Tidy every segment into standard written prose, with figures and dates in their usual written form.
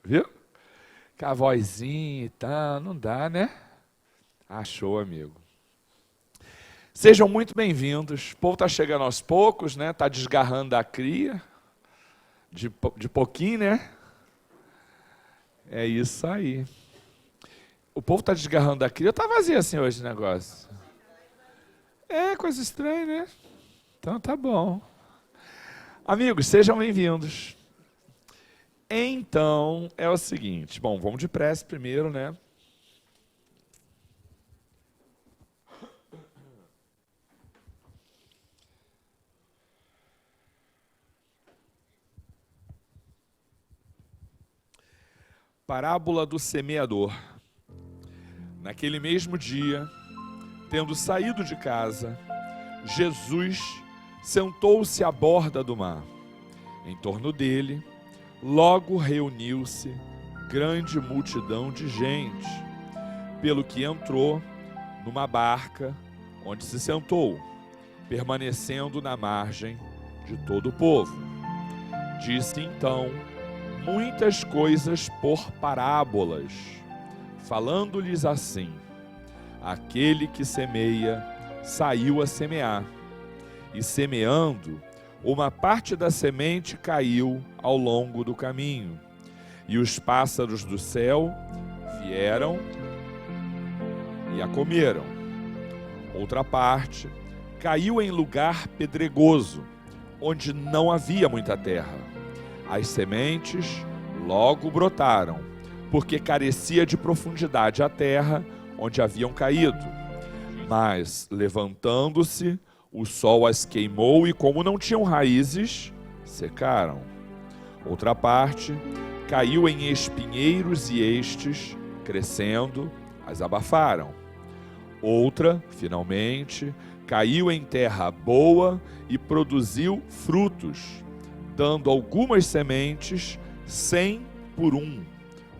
Viu? Com a vozinha e tal, não dá, né? Achou, amigo. Sejam muito bem-vindos. O povo está chegando aos poucos, né? Está desgarrando da cria, de pouquinho, né? É isso aí. O povo está desgarrando da cria. Está vazio assim hoje o negócio. É, coisa estranha, né? Então tá bom. Amigos, sejam bem-vindos. Então, é o seguinte. Bom, vamos de prece primeiro, né? Parábola do semeador. Naquele mesmo dia, tendo saído de casa, Jesus sentou-se à borda do mar. Em torno dele, logo reuniu-se grande multidão de gente, pelo que entrou numa barca, onde se sentou, permanecendo na margem de todo o povo. Disse então muitas coisas por parábolas, falando-lhes assim: aquele que semeia saiu a semear, e semeando, uma parte da semente caiu ao longo do caminho, e os pássaros do céu vieram e a comeram. Outra parte caiu em lugar pedregoso, onde não havia muita terra. As sementes logo brotaram, porque carecia de profundidade a terra onde haviam caído. Mas, levantando-se, o sol as queimou e, como não tinham raízes, secaram. Outra parte caiu em espinheiros e estes, crescendo, as abafaram. Outra, finalmente, caiu em terra boa e produziu frutos, dando algumas sementes 100 por 1,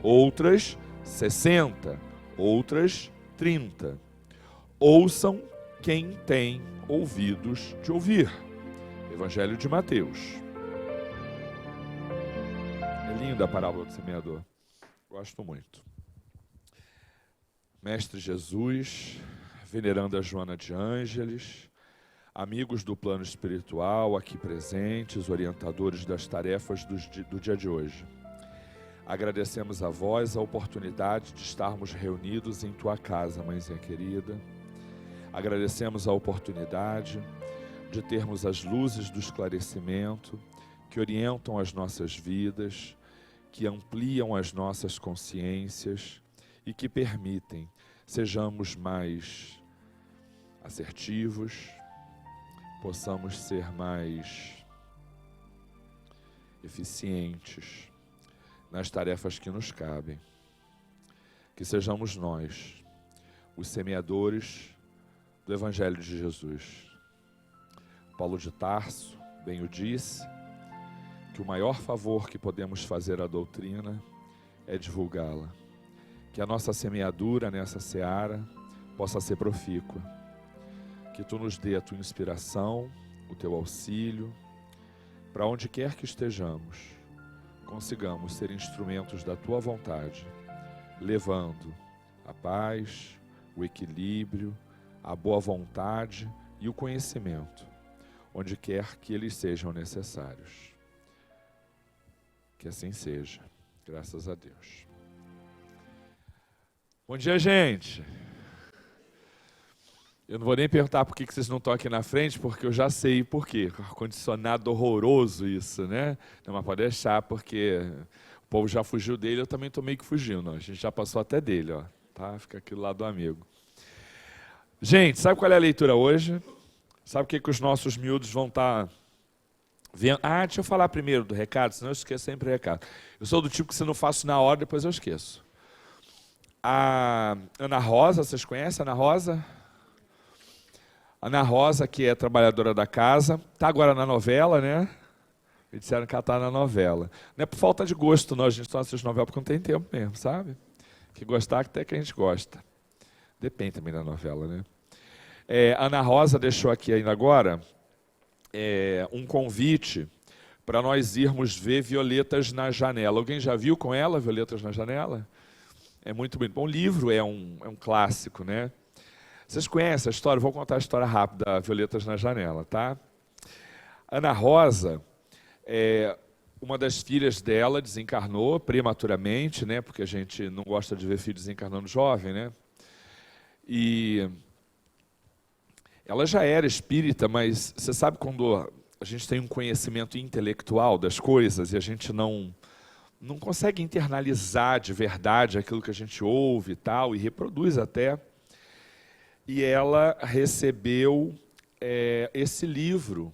outras 60, outras 30. Ouçam quem tem ouvidos de ouvir. Evangelho de Mateus. É linda a parábola do semeador. Gosto muito. Mestre Jesus, veneranda Joana de Ângeles, amigos do plano espiritual aqui presentes, orientadores das tarefas do dia de hoje. Agradecemos a vós a oportunidade de estarmos reunidos em tua casa, mãezinha querida. Agradecemos a oportunidade de termos as luzes do esclarecimento que orientam as nossas vidas, que ampliam as nossas consciências e que permitem sejamos mais assertivos, possamos ser mais eficientes nas tarefas que nos cabem. Que sejamos nós, os semeadores do Evangelho de Jesus. Paulo de Tarso bem o disse, que o maior favor que podemos fazer à doutrina é divulgá-la. Que a nossa semeadura nessa seara possa ser profícua. Que tu nos dê a tua inspiração, o teu auxílio, para onde quer que estejamos, consigamos ser instrumentos da tua vontade, levando a paz, o equilíbrio, a boa vontade e o conhecimento, onde quer que eles sejam necessários. Que assim seja, graças a Deus. Bom dia, gente. Eu não vou nem perguntar por que vocês não estão aqui na frente, porque eu já sei por quê. Ar-condicionado horroroso isso, né? Não, mas pode deixar, porque o povo já fugiu dele, eu também estou meio que fugindo. Ó. A gente já passou até dele, ó. Tá? Fica aqui do lado do amigo. Gente, sabe qual é a leitura hoje? Sabe o que os nossos miúdos vão estar vendo? Ah, deixa eu falar primeiro do recado, senão eu esqueço sempre o recado. Eu sou do tipo que se não faço na hora, depois eu esqueço. A Ana Rosa, vocês conhecem a Ana Rosa? Ana Rosa, que é trabalhadora da casa, está agora na novela, né? Me disseram que ela está na novela. Não é por falta de gosto, não, a gente só assiste novela porque não tem tempo mesmo, sabe? Que gostar, até que a gente gosta. Depende também da novela, né? Ana Rosa deixou aqui ainda agora um convite para nós irmos ver Violetas na Janela. Alguém já viu com ela Violetas na Janela? É muito bonito. Bom, o livro é um clássico, né? Vocês conhecem a história? Vou contar a história rápida, Violetas na Janela, tá? Ana Rosa, uma das filhas dela desencarnou prematuramente, né? Porque a gente não gosta de ver filho desencarnando jovem, né? E ela já era espírita, mas você sabe quando a gente tem um conhecimento intelectual das coisas e a gente não consegue internalizar de verdade aquilo que a gente ouve e tal, e reproduz até. E ela recebeu esse livro,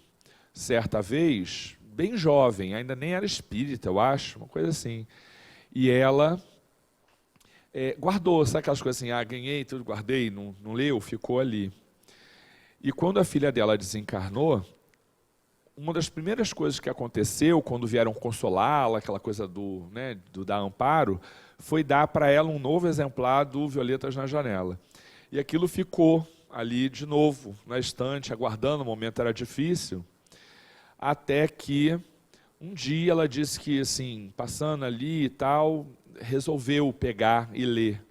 certa vez, bem jovem, ainda nem era espírita, eu acho, uma coisa assim. E ela guardou, sabe aquelas coisas assim, ganhei tudo, guardei, não leu, ficou ali. E quando a filha dela desencarnou, uma das primeiras coisas que aconteceu, quando vieram consolá-la, aquela coisa do dar amparo, foi dar para ela um novo exemplar do Violetas na Janela. E aquilo ficou ali de novo, na estante, aguardando, o momento era difícil, até que um dia ela disse que, assim, passando ali e tal, resolveu pegar e ler.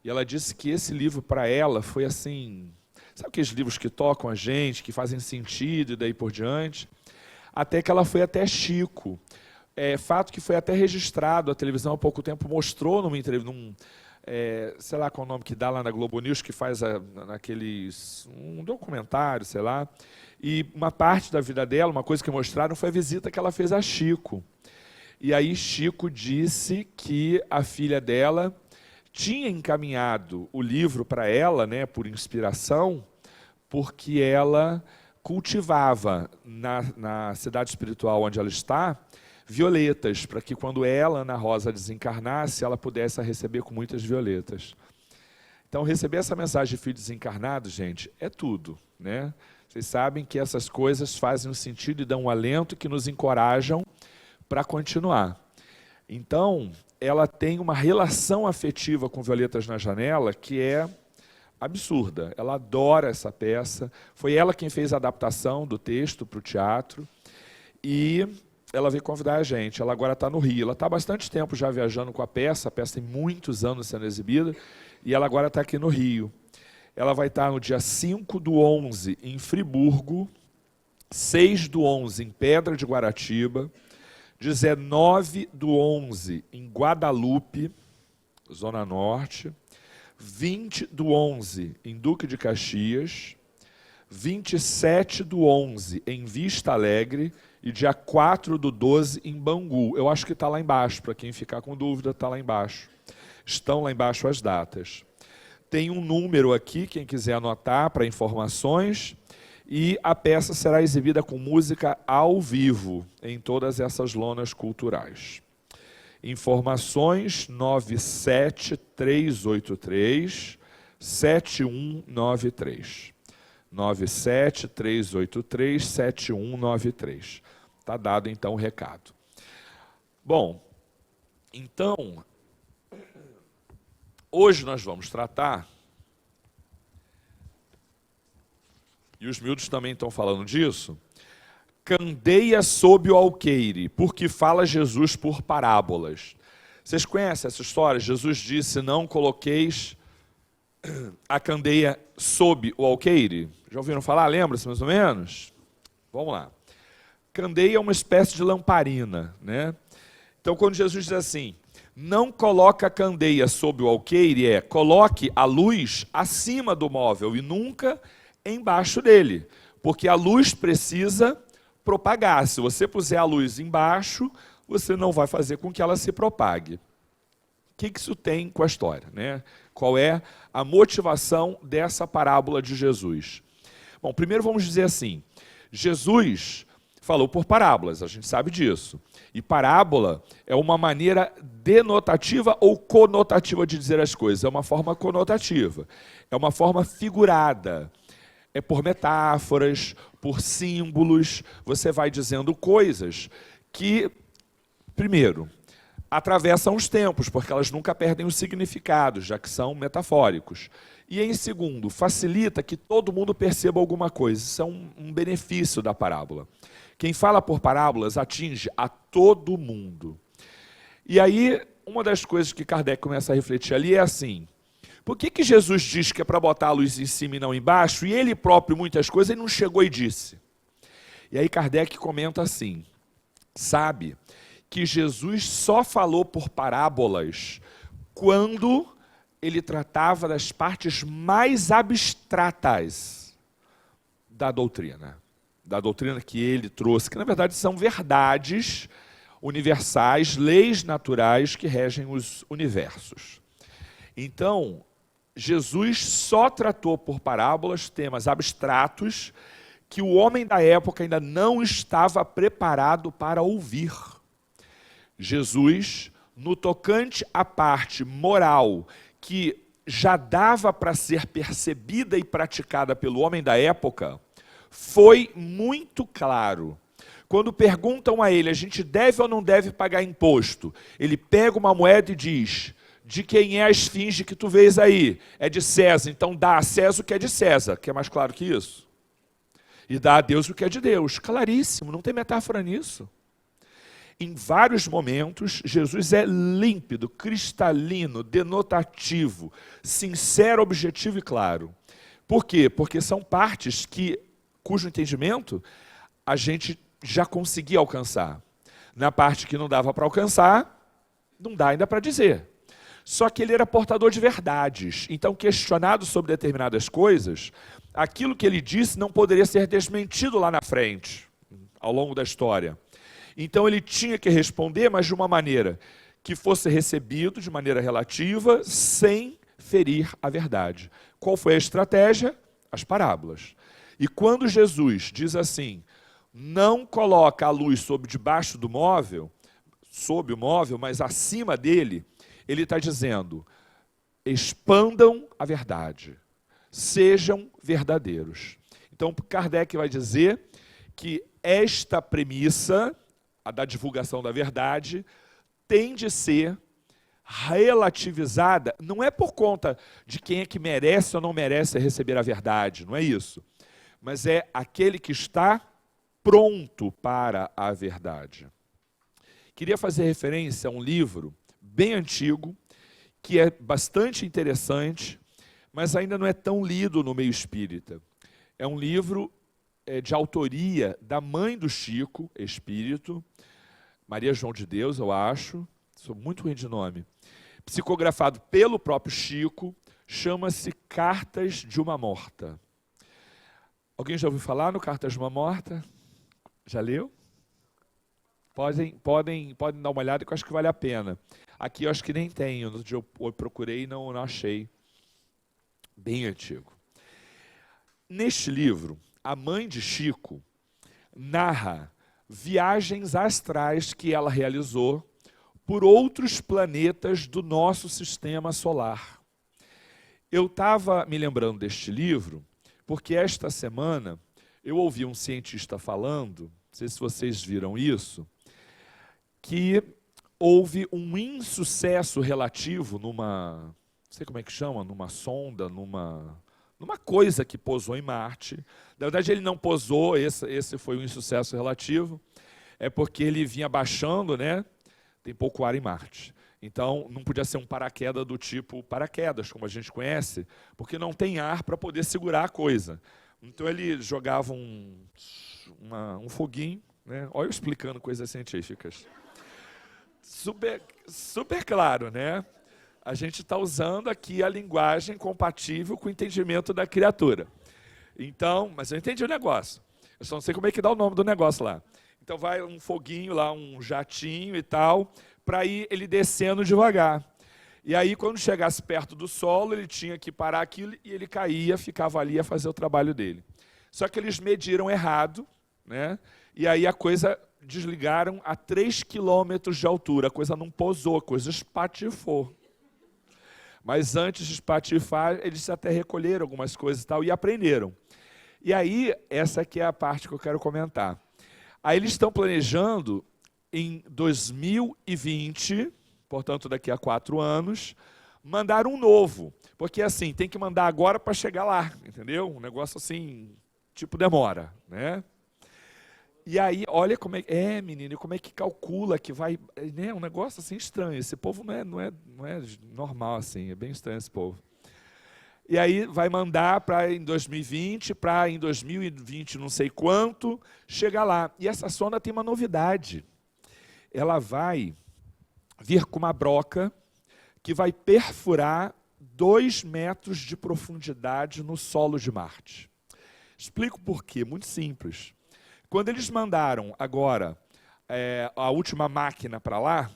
E ela disse que esse livro para ela foi assim, sabe aqueles livros que tocam a gente, que fazem sentido e daí por diante? Até que ela foi até Chico. Fato que foi até registrado, a televisão há pouco tempo mostrou numa entrevista, sei lá qual o nome que dá lá na Globo News, que faz um documentário, sei lá, e uma parte da vida dela, uma coisa que mostraram, foi a visita que ela fez a Chico. E aí Chico disse que a filha dela tinha encaminhado o livro para ela, né, por inspiração, porque ela cultivava na cidade espiritual onde ela está, violetas, para que quando ela, Ana Rosa, desencarnasse, ela pudesse a receber com muitas violetas. Então, receber essa mensagem de filho desencarnado, gente, é tudo, né? Vocês sabem que essas coisas fazem um sentido e dão um alento que nos encorajam para continuar. Então, ela tem uma relação afetiva com Violetas na Janela que é absurda. Ela adora essa peça. Foi ela quem fez a adaptação do texto para o teatro. E ela veio convidar a gente. Ela agora está no Rio. Ela está há bastante tempo já viajando com a peça tem muitos anos sendo exibida, e ela agora está aqui no Rio. Ela vai estar no dia 5/11 em Friburgo, 6/11 em Pedra de Guaratiba, 19/11 em Guadalupe, Zona Norte, 20/11 em Duque de Caxias, 27/11 em Vista Alegre e dia 4/12 em Bangu. Eu acho que está lá embaixo, para quem ficar com dúvida, está lá embaixo. Estão lá embaixo as datas. Tem um número aqui, quem quiser anotar, para informações, e a peça será exibida com música ao vivo em todas essas lonas culturais. Informações 97383-7193. 97383-7193. Está dado, então, o recado. Bom, então, hoje nós vamos tratar, e os miúdos também estão falando disso, candeia sob o alqueire, porque fala Jesus por parábolas. Vocês conhecem essa história? Jesus disse, não coloqueis a candeia sob o alqueire. Já ouviram falar? Lembra-se mais ou menos? Vamos lá. Candeia é uma espécie de lamparina, né? Então, quando Jesus diz assim, não coloque a candeia sob o alqueire, coloque a luz acima do móvel e nunca embaixo dele, porque a luz precisa propagar. Se você puser a luz embaixo, você não vai fazer com que ela se propague. O que isso tem com a história, né? Qual é a motivação dessa parábola de Jesus? Bom, primeiro vamos dizer assim, Jesus falou por parábolas, a gente sabe disso. E parábola é uma maneira denotativa ou conotativa de dizer as coisas. É uma forma conotativa, é uma forma figurada. É por metáforas, por símbolos, você vai dizendo coisas que, primeiro, atravessam os tempos, porque elas nunca perdem os significados, já que são metafóricos. E, em segundo, facilita que todo mundo perceba alguma coisa. Isso é um benefício da parábola. Quem fala por parábolas atinge a todo mundo. E aí, uma das coisas que Kardec começa a refletir ali é assim: por que Jesus diz que é para botar a luz em cima e não embaixo, e ele próprio, muitas coisas, ele não chegou e disse? E aí Kardec comenta assim: sabe que Jesus só falou por parábolas quando ele tratava das partes mais abstratas da doutrina que ele trouxe, que na verdade são verdades universais, leis naturais que regem os universos. Então, Jesus só tratou por parábolas temas abstratos que o homem da época ainda não estava preparado para ouvir. Jesus, no tocante à parte moral que já dava para ser percebida e praticada pelo homem da época, foi muito claro. Quando perguntam a ele, a gente deve ou não deve pagar imposto? Ele pega uma moeda e diz: de quem é a esfinge que tu vês aí? É de César, então dá a César o que é de César. Quer mais claro que isso? E dá a Deus o que é de Deus. Claríssimo, não tem metáfora nisso. Em vários momentos, Jesus é límpido, cristalino, denotativo, sincero, objetivo e claro. Por quê? Porque são partes cujo entendimento a gente já conseguia alcançar. Na parte que não dava para alcançar, não dá ainda para dizer. Só que ele era portador de verdades. Então, questionado sobre determinadas coisas, aquilo que ele disse não poderia ser desmentido lá na frente, ao longo da história. Então ele tinha que responder, mas de uma maneira que fosse recebido de maneira relativa, sem ferir a verdade. Qual foi a estratégia? As parábolas. E quando Jesus diz assim: não coloca a luz sob o móvel, mas acima dele, ele está dizendo: expandam a verdade, sejam verdadeiros. Então Kardec vai dizer que esta premissa, a da divulgação da verdade, tem de ser relativizada, não é por conta de quem é que merece ou não merece receber a verdade, não é isso. Mas é aquele que está pronto para a verdade. Queria fazer referência a um livro bem antigo, que é bastante interessante, mas ainda não é tão lido no meio espírita. É um livro de autoria da mãe do Chico, espírito, Maria João de Deus, eu acho, sou muito ruim de nome, psicografado pelo próprio Chico, chama-se Cartas de uma Morta. Alguém já ouviu falar no Cartas de uma Morta? Já leu? Podem dar uma olhada, que eu acho que vale a pena. Aqui eu acho que nem tem, no dia eu procurei e não achei. Bem antigo. Neste livro, a mãe de Chico narra viagens astrais que ela realizou por outros planetas do nosso sistema solar. Eu estava me lembrando deste livro porque esta semana eu ouvi um cientista falando, não sei se vocês viram isso, que houve um insucesso relativo numa, não sei como é que chama, numa sonda, numa coisa que pousou em Marte. Na verdade, ele não pousou, esse foi um insucesso relativo, é porque ele vinha baixando, né? Tem pouco ar em Marte. Então, não podia ser um paraquedas do tipo paraquedas, como a gente conhece, porque não tem ar para poder segurar a coisa. Então, ele jogava um foguinho, né? Olha eu explicando coisas científicas. Super claro, né? A gente está usando aqui a linguagem compatível com o entendimento da criatura. Então, mas eu entendi o negócio. Eu só não sei como é que dá o nome do negócio lá. Então vai um foguinho lá, um jatinho e tal, para ir ele descendo devagar. E aí, quando chegasse perto do solo, ele tinha que parar aquilo e ele caía, ficava ali a fazer o trabalho dele. Só que eles mediram errado, né? E aí a coisa desligaram a 3 quilômetros de altura. A coisa não pousou, a coisa espatifou. Mas antes de espatifar, eles até recolheram algumas coisas e tal e aprenderam. E aí, essa aqui é a parte que eu quero comentar. Aí eles estão planejando em 2020, portanto daqui a 4 anos, mandar um novo. Porque assim, tem que mandar agora para chegar lá, entendeu? Um negócio assim, tipo demora, né? E aí, olha como menino, como é que calcula que vai, né, um negócio assim estranho. Esse povo não é normal assim, é bem estranho esse povo. E aí vai mandar para em 2020, para em 2020 não sei quanto, chegar lá. E essa sonda tem uma novidade. Ela vai vir com uma broca que vai perfurar 2 metros de profundidade no solo de Marte. Explico por quê, muito simples. Quando eles mandaram agora a última máquina para lá,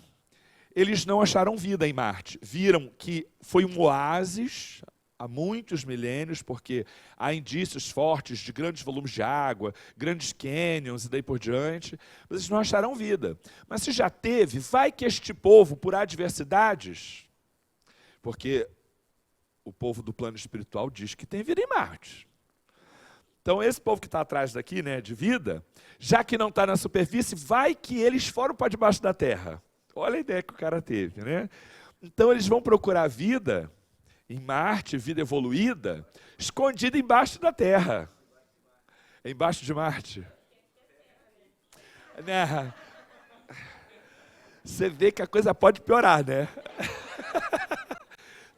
eles não acharam vida em Marte. Viram que foi um oásis há muitos milênios, porque há indícios fortes de grandes volumes de água, grandes canyons e daí por diante, mas eles não acharam vida. Mas se já teve, vai que este povo, por adversidades, porque o povo do plano espiritual diz que tem vida em Marte. Então, esse povo que está atrás daqui, né, de vida, já que não está na superfície, vai que eles foram para debaixo da terra. Olha a ideia que o cara teve, né? Então, eles vão procurar vida em Marte, vida evoluída, escondida embaixo da terra. Embaixo de Marte. Né? Você vê que a coisa pode piorar, né?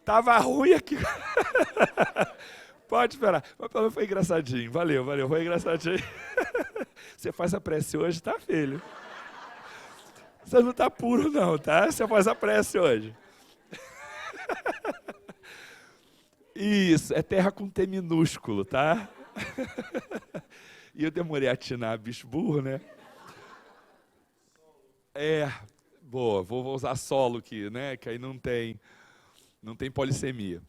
Tava ruim aqui. Pode esperar. Mas pelo menos foi engraçadinho. Valeu, foi engraçadinho. Você faz a prece hoje, tá, filho? Você não tá puro, não, tá? Você faz a prece hoje. Isso, é terra com T minúsculo, tá? E eu demorei a atinar, bicho burro, né? Boa, vou usar solo aqui, né? Que aí não tem polissemia.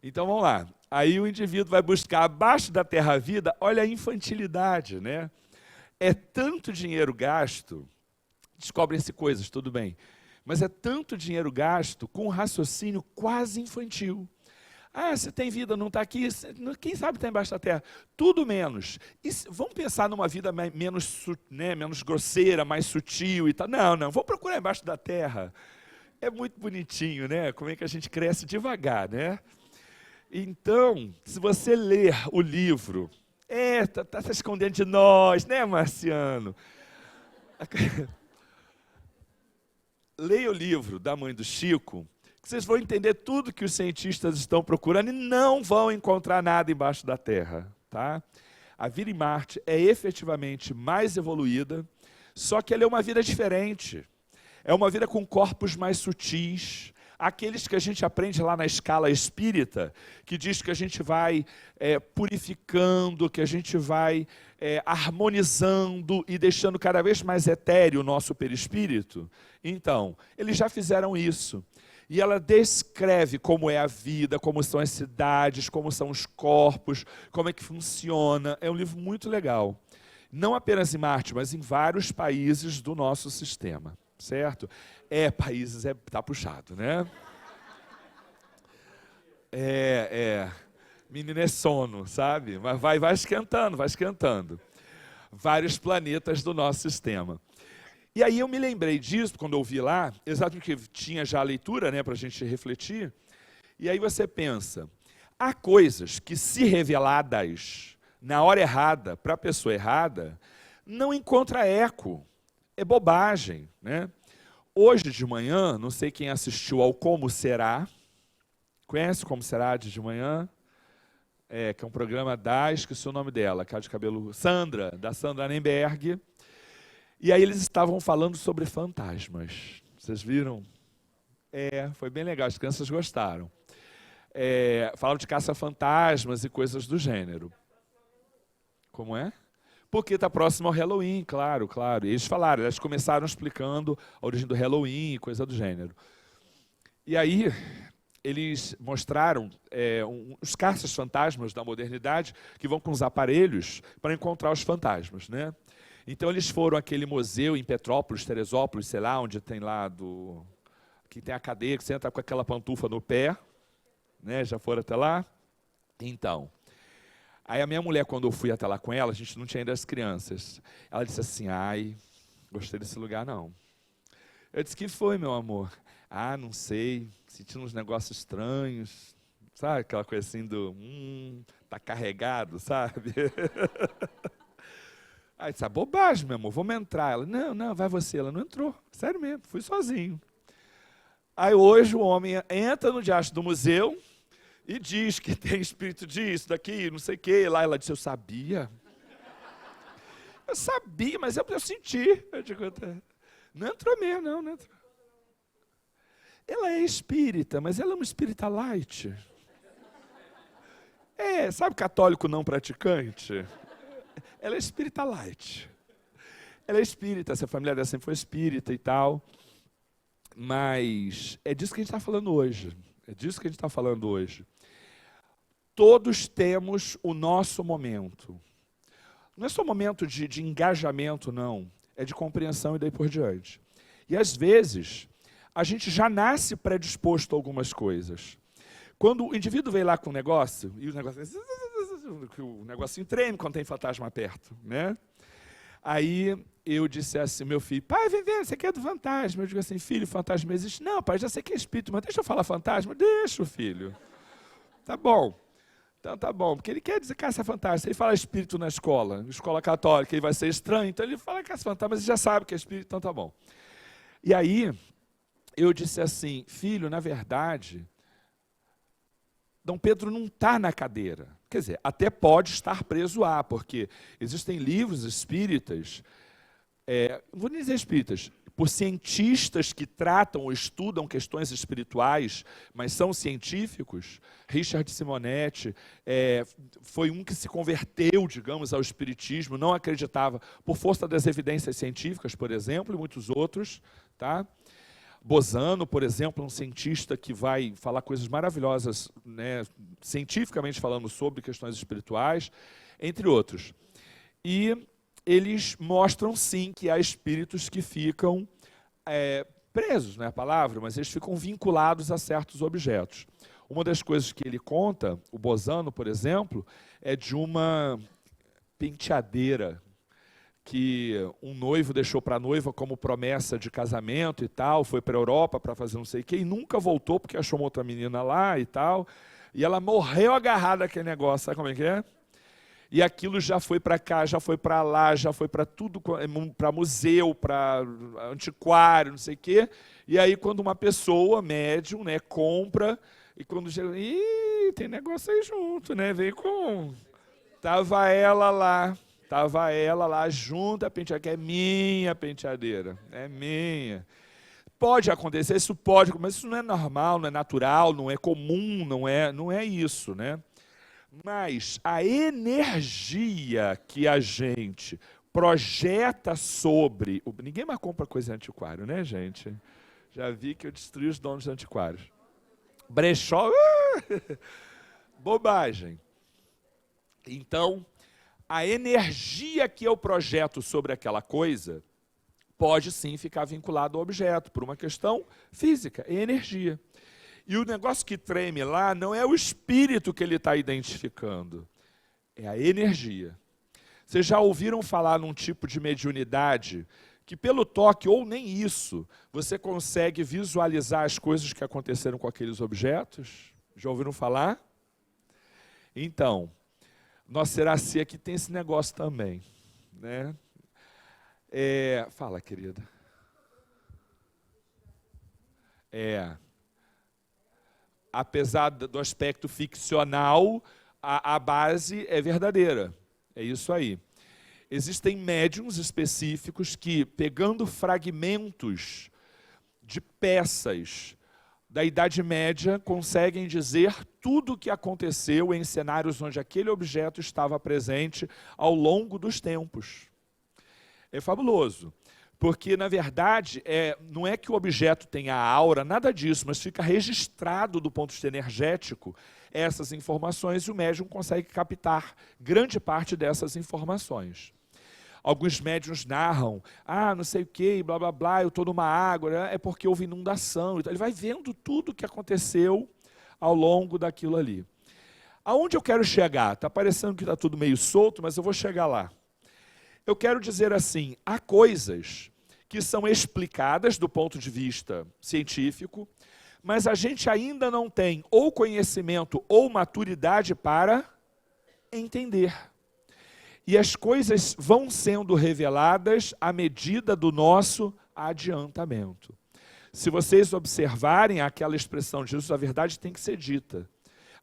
Então vamos lá. Aí o indivíduo vai buscar abaixo da terra a vida, olha a infantilidade, né? É tanto dinheiro gasto, descobrem-se coisas, tudo bem, mas é tanto dinheiro gasto com um raciocínio quase infantil. Ah, se tem vida, não está aqui, quem sabe está embaixo da terra? Tudo menos. Vamos pensar numa vida menos grosseira, mais sutil e tal. Não, vou procurar embaixo da terra. É muito bonitinho, né? Como é que a gente cresce devagar, né? Então, se você ler o livro, tá se escondendo de nós, né, Marciano? Leia o livro da mãe do Chico, que vocês vão entender tudo que os cientistas estão procurando e não vão encontrar nada embaixo da Terra, tá? A vida em Marte é efetivamente mais evoluída, só que ela é uma vida diferente. É uma vida com corpos mais sutis, aqueles que a gente aprende lá na escala espírita, que diz que a gente vai purificando, que a gente vai harmonizando e deixando cada vez mais etéreo o nosso perispírito. Então, eles já fizeram isso. E ela descreve como é a vida, como são as cidades, como são os corpos, como é que funciona. É um livro muito legal. Não apenas em Marte, mas em vários países do nosso sistema. Certo? Países, tá puxado, né? Menino é sono, sabe? Mas vai esquentando, vai esquentando. Vários planetas do nosso sistema. E aí eu me lembrei disso, quando eu vi lá, exatamente que tinha já a leitura, né, para a gente refletir. E aí você pensa, há coisas que, se reveladas na hora errada, para a pessoa errada, não encontra eco. É bobagem, né? Hoje de manhã, não sei quem assistiu ao Como Será. Conhece o Como Será de manhã? Que é um programa esqueci o nome dela, que é de cabelo Sandra, da Sandra Nemberg. E aí eles estavam falando sobre fantasmas. Vocês viram? Foi bem legal, as crianças gostaram. Falaram de caça-fantasmas e coisas do gênero. Como é? Porque está próximo ao Halloween, claro. E eles começaram explicando a origem do Halloween e coisa do gênero. E aí, eles mostraram os caças-fantasmas da modernidade que vão com os aparelhos para encontrar os fantasmas, né? Então, eles foram àquele museu em Petrópolis, Teresópolis, sei lá, onde tem lá que tem a cadeia, que você entra com aquela pantufa no pé, né? Já foram até lá? Então... Aí a minha mulher, quando eu fui até lá com ela, a gente não tinha ainda as crianças. Ela disse assim, gostei desse lugar não. Eu disse, que foi, meu amor? Não sei, senti uns negócios estranhos. Sabe, aquela coisa assim tá carregado, sabe? Aí disse, bobagem, meu amor, vamos entrar. Ela, não, vai você. Ela não entrou, sério mesmo, fui sozinho. Aí hoje o homem entra no diacho do museu e diz que tem espírito disso, daqui, não sei o quê. Lá ela disse, eu sabia. Eu sabia, mas eu senti. Eu digo, não entrou mesmo, não entrou. Ela é espírita, mas ela é uma espírita light. Sabe católico não praticante? Ela é espírita light. Ela é espírita, essa família dela sempre foi espírita e tal. Mas é disso que a gente está falando hoje. É disso que a gente está falando hoje. Todos temos o nosso momento. Não é só momento de engajamento, não. É de compreensão e daí por diante. E às vezes, a gente já nasce predisposto a algumas coisas. Quando o indivíduo vem lá com um negócio, e o negocinho treme quando tem fantasma perto, né? Aí eu disse assim, meu filho, pai, vem ver, você quer do fantasma? Eu digo assim, filho, fantasma existe? Não, pai, já sei que é espírito, mas deixa eu falar fantasma. Deixa, filho. Tá bom. Então tá bom, porque ele quer dizer caça fantasma. Se ele fala espírito na escola católica, ele vai ser estranho, então ele fala caça fantasma, mas ele já sabe que é espírito, então tá bom. E aí, eu disse assim, filho, na verdade, Dom Pedro não está na cadeira. Quer dizer, até pode estar preso a, porque existem livros espíritas, não vou nem dizer espíritas, por cientistas que tratam ou estudam questões espirituais, mas são científicos. Richard Simonetti foi um que se converteu, digamos, ao espiritismo, não acreditava, por força das evidências científicas, por exemplo, e muitos outros, tá? Bozano, por exemplo, um cientista que vai falar coisas maravilhosas, né, cientificamente falando sobre questões espirituais, entre outros. E eles mostram, sim, que há espíritos que ficam presos, não é a palavra, mas eles ficam vinculados a certos objetos. Uma das coisas que ele conta, o Bozano, por exemplo, é de uma penteadeira que um noivo deixou para a noiva como promessa de casamento e tal, foi para a Europa para fazer não sei o quê, e nunca voltou porque achou uma outra menina lá e tal, e ela morreu agarrada àquele negócio, sabe como é que é? E aquilo já foi para cá, já foi para lá, já foi para tudo, para museu, para antiquário, não sei o quê, e aí quando uma pessoa, médium, né, compra, e quando chega, tem negócio aí junto, né, veio com... Tava ela lá junto, a penteadeira, que é minha penteadeira, é minha. Pode acontecer, isso pode, mas isso não é normal, não é natural, não é comum, não é isso, né? Mas a energia que a gente projeta sobre... Ninguém mais compra coisa antiquário, né, gente? Já vi que eu destruí os donos de antiquários. Brechó, bobagem. Então, a energia que eu projeto sobre aquela coisa pode sim ficar vinculado ao objeto, por uma questão física, é energia. E o negócio que treme lá não é o espírito que ele está identificando, é a energia. Vocês já ouviram falar num tipo de mediunidade que pelo toque, ou nem isso, você consegue visualizar as coisas que aconteceram com aqueles objetos? Já ouviram falar? Então, nossa Seracê aqui tem esse negócio também, né? Fala, querida. Apesar do aspecto ficcional, a base é verdadeira. É isso aí. Existem médiuns específicos que, pegando fragmentos de peças da Idade Média, conseguem dizer tudo o que aconteceu em cenários onde aquele objeto estava presente ao longo dos tempos. É fabuloso, porque, na verdade, não é que o objeto tenha aura, nada disso, mas fica registrado do ponto de vista energético essas informações e o médium consegue captar grande parte dessas informações. Alguns médiuns narram, não sei o que, blá, blá, blá, eu estou numa água, né? É porque houve inundação. Então, ele vai vendo tudo o que aconteceu ao longo daquilo ali. Aonde eu quero chegar? Está parecendo que está tudo meio solto, mas eu vou chegar lá. Eu quero dizer assim, há coisas que são explicadas do ponto de vista científico, mas a gente ainda não tem ou conhecimento ou maturidade para entender. E as coisas vão sendo reveladas à medida do nosso adiantamento. Se vocês observarem aquela expressão de Jesus, a verdade tem que ser dita.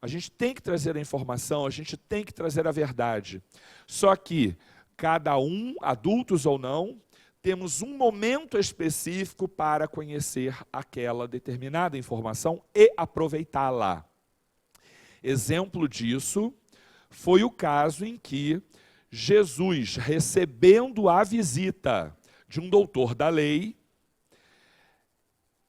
A gente tem que trazer a informação, a gente tem que trazer a verdade. Só que cada um, adultos ou não, temos um momento específico para conhecer aquela determinada informação e aproveitá-la. Exemplo disso foi o caso em que Jesus, recebendo a visita de um doutor da lei,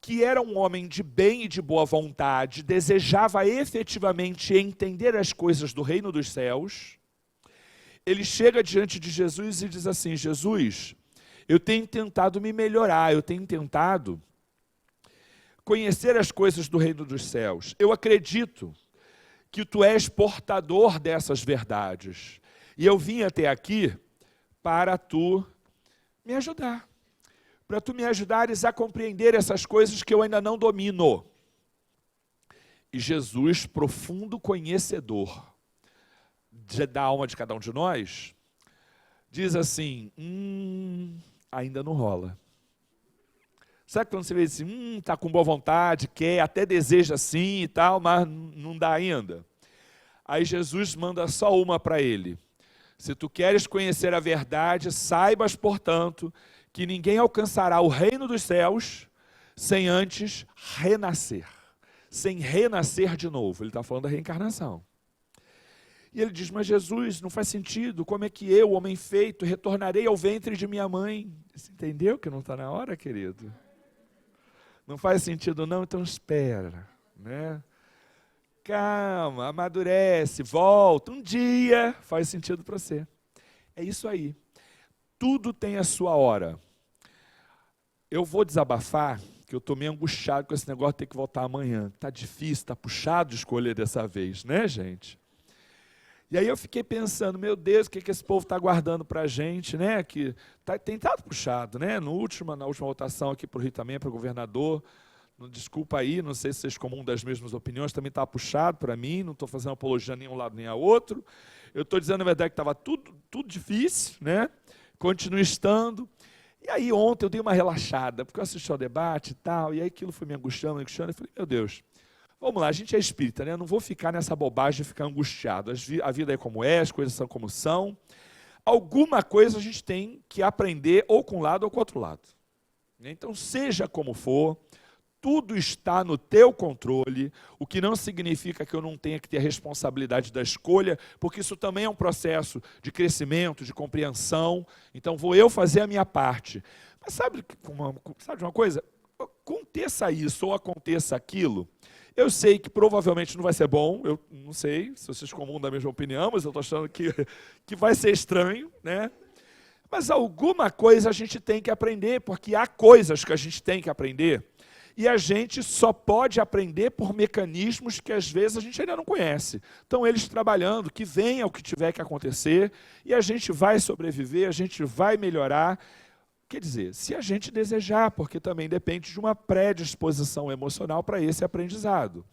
que era um homem de bem e de boa vontade, desejava efetivamente entender as coisas do reino dos céus, ele chega diante de Jesus e diz assim: Jesus, eu tenho tentado me melhorar, eu tenho tentado conhecer as coisas do reino dos céus. Eu acredito que tu és portador dessas verdades. E eu vim até aqui para tu me ajudar. Para tu me ajudares a compreender essas coisas que eu ainda não domino. E Jesus, profundo conhecedor da alma de cada um de nós, diz assim: ainda não rola. Sabe quando você vê assim, está com boa vontade, quer, até deseja assim e tal, mas não dá ainda? Aí Jesus manda só uma para ele: se tu queres conhecer a verdade, saibas, portanto, que ninguém alcançará o reino dos céus sem antes renascer. Sem renascer de novo. Ele está falando da reencarnação. E ele diz: mas Jesus, não faz sentido, como é que eu, homem feito, retornarei ao ventre de minha mãe? Você entendeu que não está na hora, querido? Não faz sentido não? Então espera, né? Calma, amadurece, volta, um dia faz sentido para você. É isso aí. Tudo tem a sua hora. Eu vou desabafar, que eu estou meio angustiado com esse negócio de ter que voltar amanhã. Está difícil, está puxado de escolher dessa vez, né, gente? E aí eu fiquei pensando, meu Deus, o que esse povo está guardando para a gente, né? Que tem estado puxado, né? Na última votação aqui para o Rio também, para o governador. Desculpa aí, não sei se vocês comum das mesmas opiniões, também está puxado para mim, não estou fazendo apologia nem a um lado nem a outro. Eu estou dizendo, na verdade, que estava tudo difícil, né? Continua estando. E aí ontem eu dei uma relaxada, porque eu assisti ao debate e tal, e aí aquilo foi me angustiando, eu falei, meu Deus, vamos lá, a gente é espírita, né? Eu não vou ficar nessa bobagem de ficar angustiado. A vida é como é, as coisas são como são. Alguma coisa a gente tem que aprender ou com um lado ou com o outro lado. Então, seja como for, tudo está no teu controle, o que não significa que eu não tenha que ter a responsabilidade da escolha, porque isso também é um processo de crescimento, de compreensão. Então, vou eu fazer a minha parte. Mas sabe de uma coisa? Aconteça isso ou aconteça aquilo, eu sei que provavelmente não vai ser bom, eu não sei se vocês comum da mesma opinião, mas eu estou achando que vai ser estranho, né? Mas alguma coisa a gente tem que aprender, porque há coisas que a gente tem que aprender, e a gente só pode aprender por mecanismos que às vezes a gente ainda não conhece. Então eles trabalhando, que venha o que tiver que acontecer, e a gente vai sobreviver, a gente vai melhorar. Quer dizer, se a gente desejar, porque também depende de uma predisposição emocional para esse aprendizado.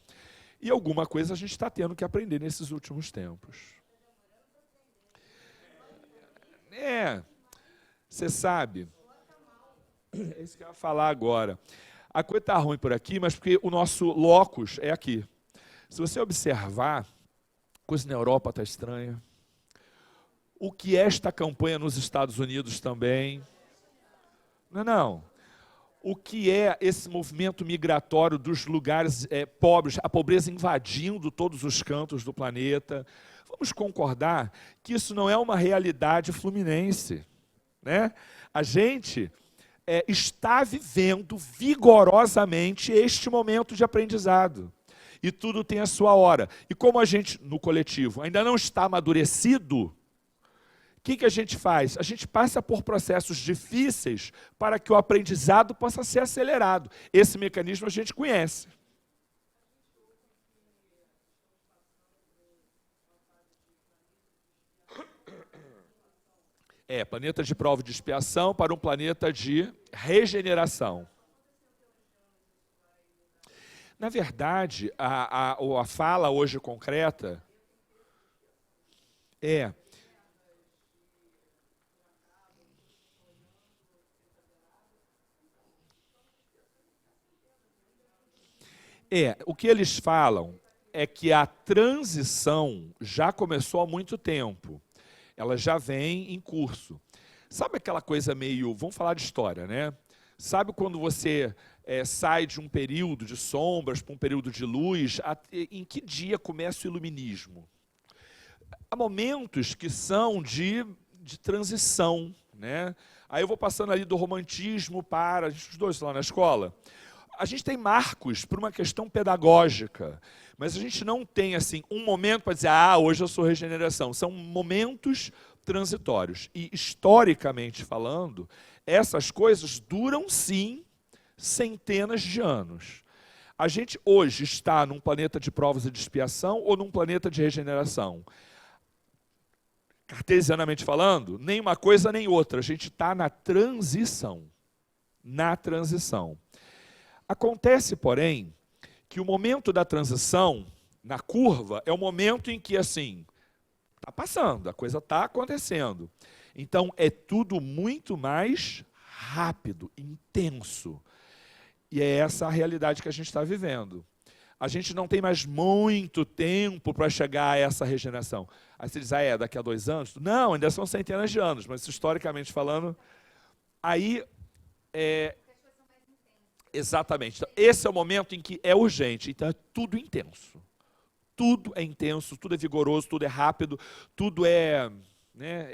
E alguma coisa a gente está tendo que aprender nesses últimos tempos. Você sabe, é isso que eu ia falar agora. A coisa está ruim por aqui, mas porque o nosso locus é aqui. Se você observar, a coisa na Europa está estranha. O que é esta campanha nos Estados Unidos também. Não. O que é esse movimento migratório dos lugares pobres, a pobreza invadindo todos os cantos do planeta? Vamos concordar que isso não é uma realidade fluminense, né? A gente está vivendo vigorosamente este momento de aprendizado. E tudo tem a sua hora. E como a gente, no coletivo, ainda não está amadurecido, o que a gente faz? A gente passa por processos difíceis para que o aprendizado possa ser acelerado. Esse mecanismo a gente conhece. Planeta de prova de expiação para um planeta de regeneração. Na verdade, a fala hoje concreta O que eles falam é que a transição já começou há muito tempo. Ela já vem em curso. Sabe aquela coisa meio... Vamos falar de história, né? Sabe quando você sai de um período de sombras para um período de luz? Em que dia começa o iluminismo? Há momentos que são de transição, né? Aí eu vou passando ali do romantismo para... A gente estudou isso lá na escola. A gente tem marcos por uma questão pedagógica, mas a gente não tem assim um momento para dizer, hoje eu sou regeneração. São momentos transitórios. E, historicamente falando, essas coisas duram, sim, centenas de anos. A gente hoje está num planeta de provas e de expiação ou num planeta de regeneração? Cartesianamente falando, nem uma coisa nem outra. A gente está na transição. Na transição. Acontece, porém, que o momento da transição, na curva, é o momento em que, assim, está passando, a coisa está acontecendo. Então, é tudo muito mais rápido, intenso. E é essa a realidade que a gente está vivendo. A gente não tem mais muito tempo para chegar a essa regeneração. Aí você diz, daqui a 2 anos? Não, ainda são centenas de anos, mas historicamente falando, aí... Exatamente. Então, esse é o momento em que é urgente. Então, é tudo intenso. Tudo é intenso, tudo é vigoroso, tudo é rápido, tudo é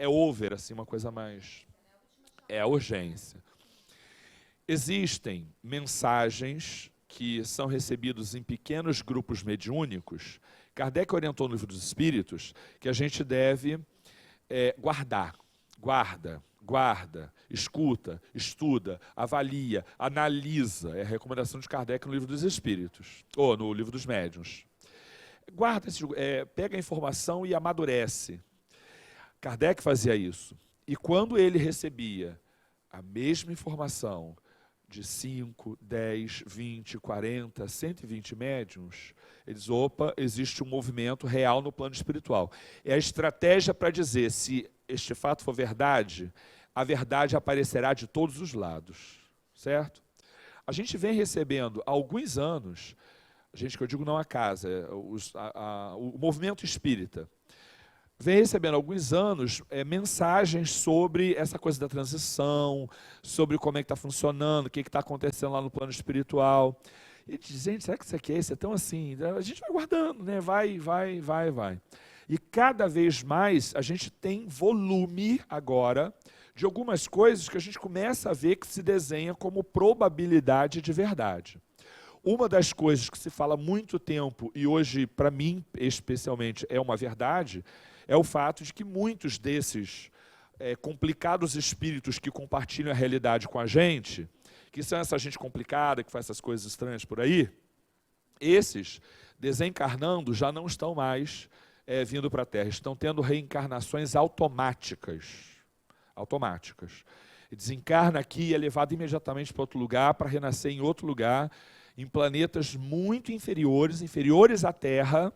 over, assim, uma coisa mais... É a urgência. Existem mensagens que são recebidos em pequenos grupos mediúnicos. Kardec orientou no Livro dos Espíritos que a gente deve guardar. Guarda, escuta, estuda, avalia, analisa. É a recomendação de Kardec no Livro dos Espíritos, ou no Livro dos Médiuns. Guarda, pega a informação e amadurece. Kardec fazia isso. E quando ele recebia a mesma informação de 5, 10, 20, 40, 120 médiuns, eles, existe um movimento real no plano espiritual. É a estratégia para dizer, se este fato for verdade, a verdade aparecerá de todos os lados, certo? A gente vem recebendo há alguns anos, que eu digo não a casa, o movimento espírita, vem recebendo há alguns anos mensagens sobre essa coisa da transição, sobre como é que está funcionando, o que está acontecendo lá no plano espiritual. E diz, gente, será que isso aqui é tão assim? A gente vai guardando, né? Vai. E cada vez mais a gente tem volume agora de algumas coisas que a gente começa a ver que se desenha como probabilidade de verdade. Uma das coisas que se fala há muito tempo, e hoje, para mim, especialmente, é uma verdade, é o fato de que muitos desses complicados espíritos que compartilham a realidade com a gente, que são essa gente complicada, que faz essas coisas estranhas por aí, esses, desencarnando, já não estão mais vindo para a Terra, estão tendo reencarnações automáticas. Desencarna aqui e é levado imediatamente para outro lugar, para renascer em outro lugar, em planetas muito inferiores à Terra,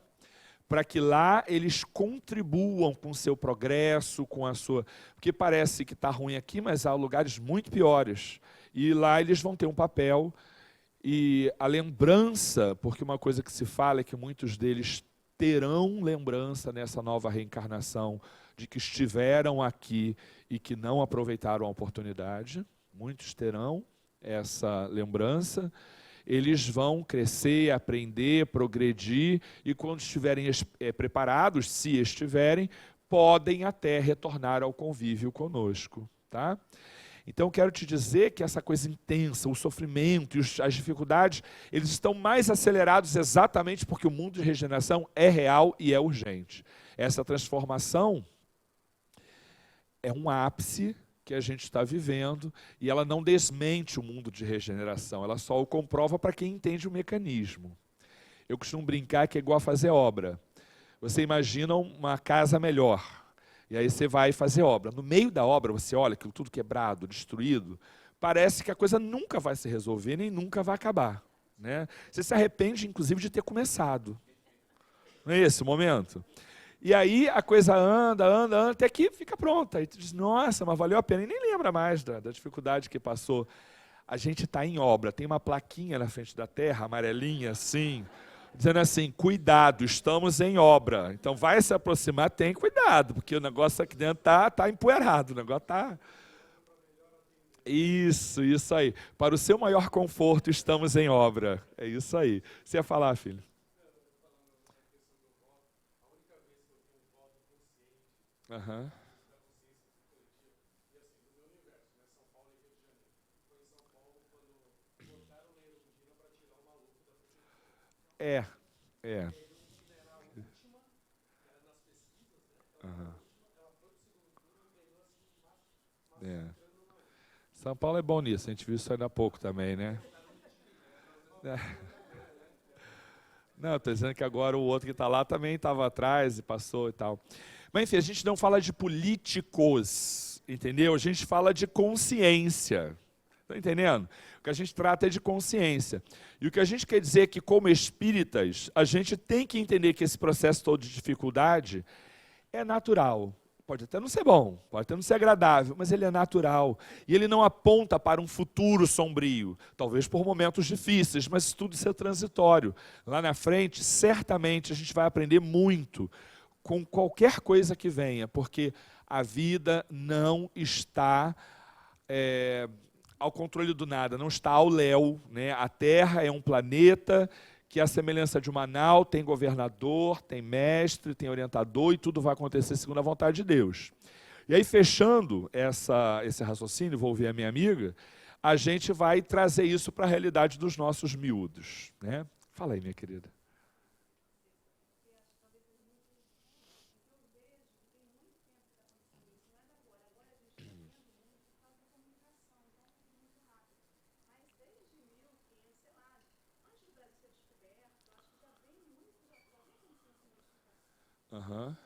para que lá eles contribuam com o seu progresso, com a sua... Porque parece que está ruim aqui, mas há lugares muito piores. E lá eles vão ter um papel. E a lembrança, porque uma coisa que se fala é que muitos deles terão lembrança nessa nova reencarnação de que estiveram aqui e que não aproveitaram a oportunidade. Muitos terão essa lembrança. Eles vão crescer, aprender, progredir, e quando estiverem preparados, se estiverem, podem até retornar ao convívio conosco. Tá? Então, quero te dizer que essa coisa intensa, o sofrimento e as dificuldades, eles estão mais acelerados exatamente porque o mundo de regeneração é real e é urgente. Essa transformação é um ápice que a gente está vivendo, e ela não desmente o mundo de regeneração, ela só o comprova para quem entende o mecanismo. Eu costumo brincar que é igual a fazer obra. Você imagina uma casa melhor, e aí você vai fazer obra. No meio da obra, você olha aquilo tudo quebrado, destruído, parece que a coisa nunca vai se resolver, nem nunca vai acabar. Né? Você se arrepende, inclusive, de ter começado. Não é esse o momento? E aí a coisa anda, até que fica pronta. Aí tu diz, nossa, mas valeu a pena. E nem lembra mais da dificuldade que passou. A gente está em obra. Tem uma plaquinha na frente da terra, amarelinha, assim, dizendo assim, cuidado, estamos em obra. Então vai se aproximar, tem cuidado, porque o negócio aqui dentro tá empoeirado, o negócio tá... Isso aí. Para o seu maior conforto, estamos em obra. É isso aí. Você ia falar, filho? Aham. É, é. Aham. É. São Paulo é bom nisso, a gente viu isso ainda há pouco também, né? É. Não, estou dizendo que agora o outro que está lá também estava atrás e passou e tal. Mas enfim, a gente não fala de políticos, entendeu? A gente fala de consciência. Está entendendo? O que a gente trata é de consciência. E o que a gente quer dizer é que, como espíritas, a gente tem que entender que esse processo todo de dificuldade é natural. Pode até não ser bom, pode até não ser agradável, mas ele é natural. E ele não aponta para um futuro sombrio, talvez por momentos difíceis, mas tudo isso é transitório. Lá na frente, certamente, a gente vai aprender muito com qualquer coisa que venha, porque a vida não está ao controle do nada, não está ao léu, né? A Terra é um planeta que, à semelhança de uma nau, tem governador, tem mestre, tem orientador, e tudo vai acontecer segundo a vontade de Deus. E aí, fechando esse raciocínio, vou ouvir a minha amiga, a gente vai trazer isso para a realidade dos nossos miúdos, né? Fala aí, minha querida. Aham.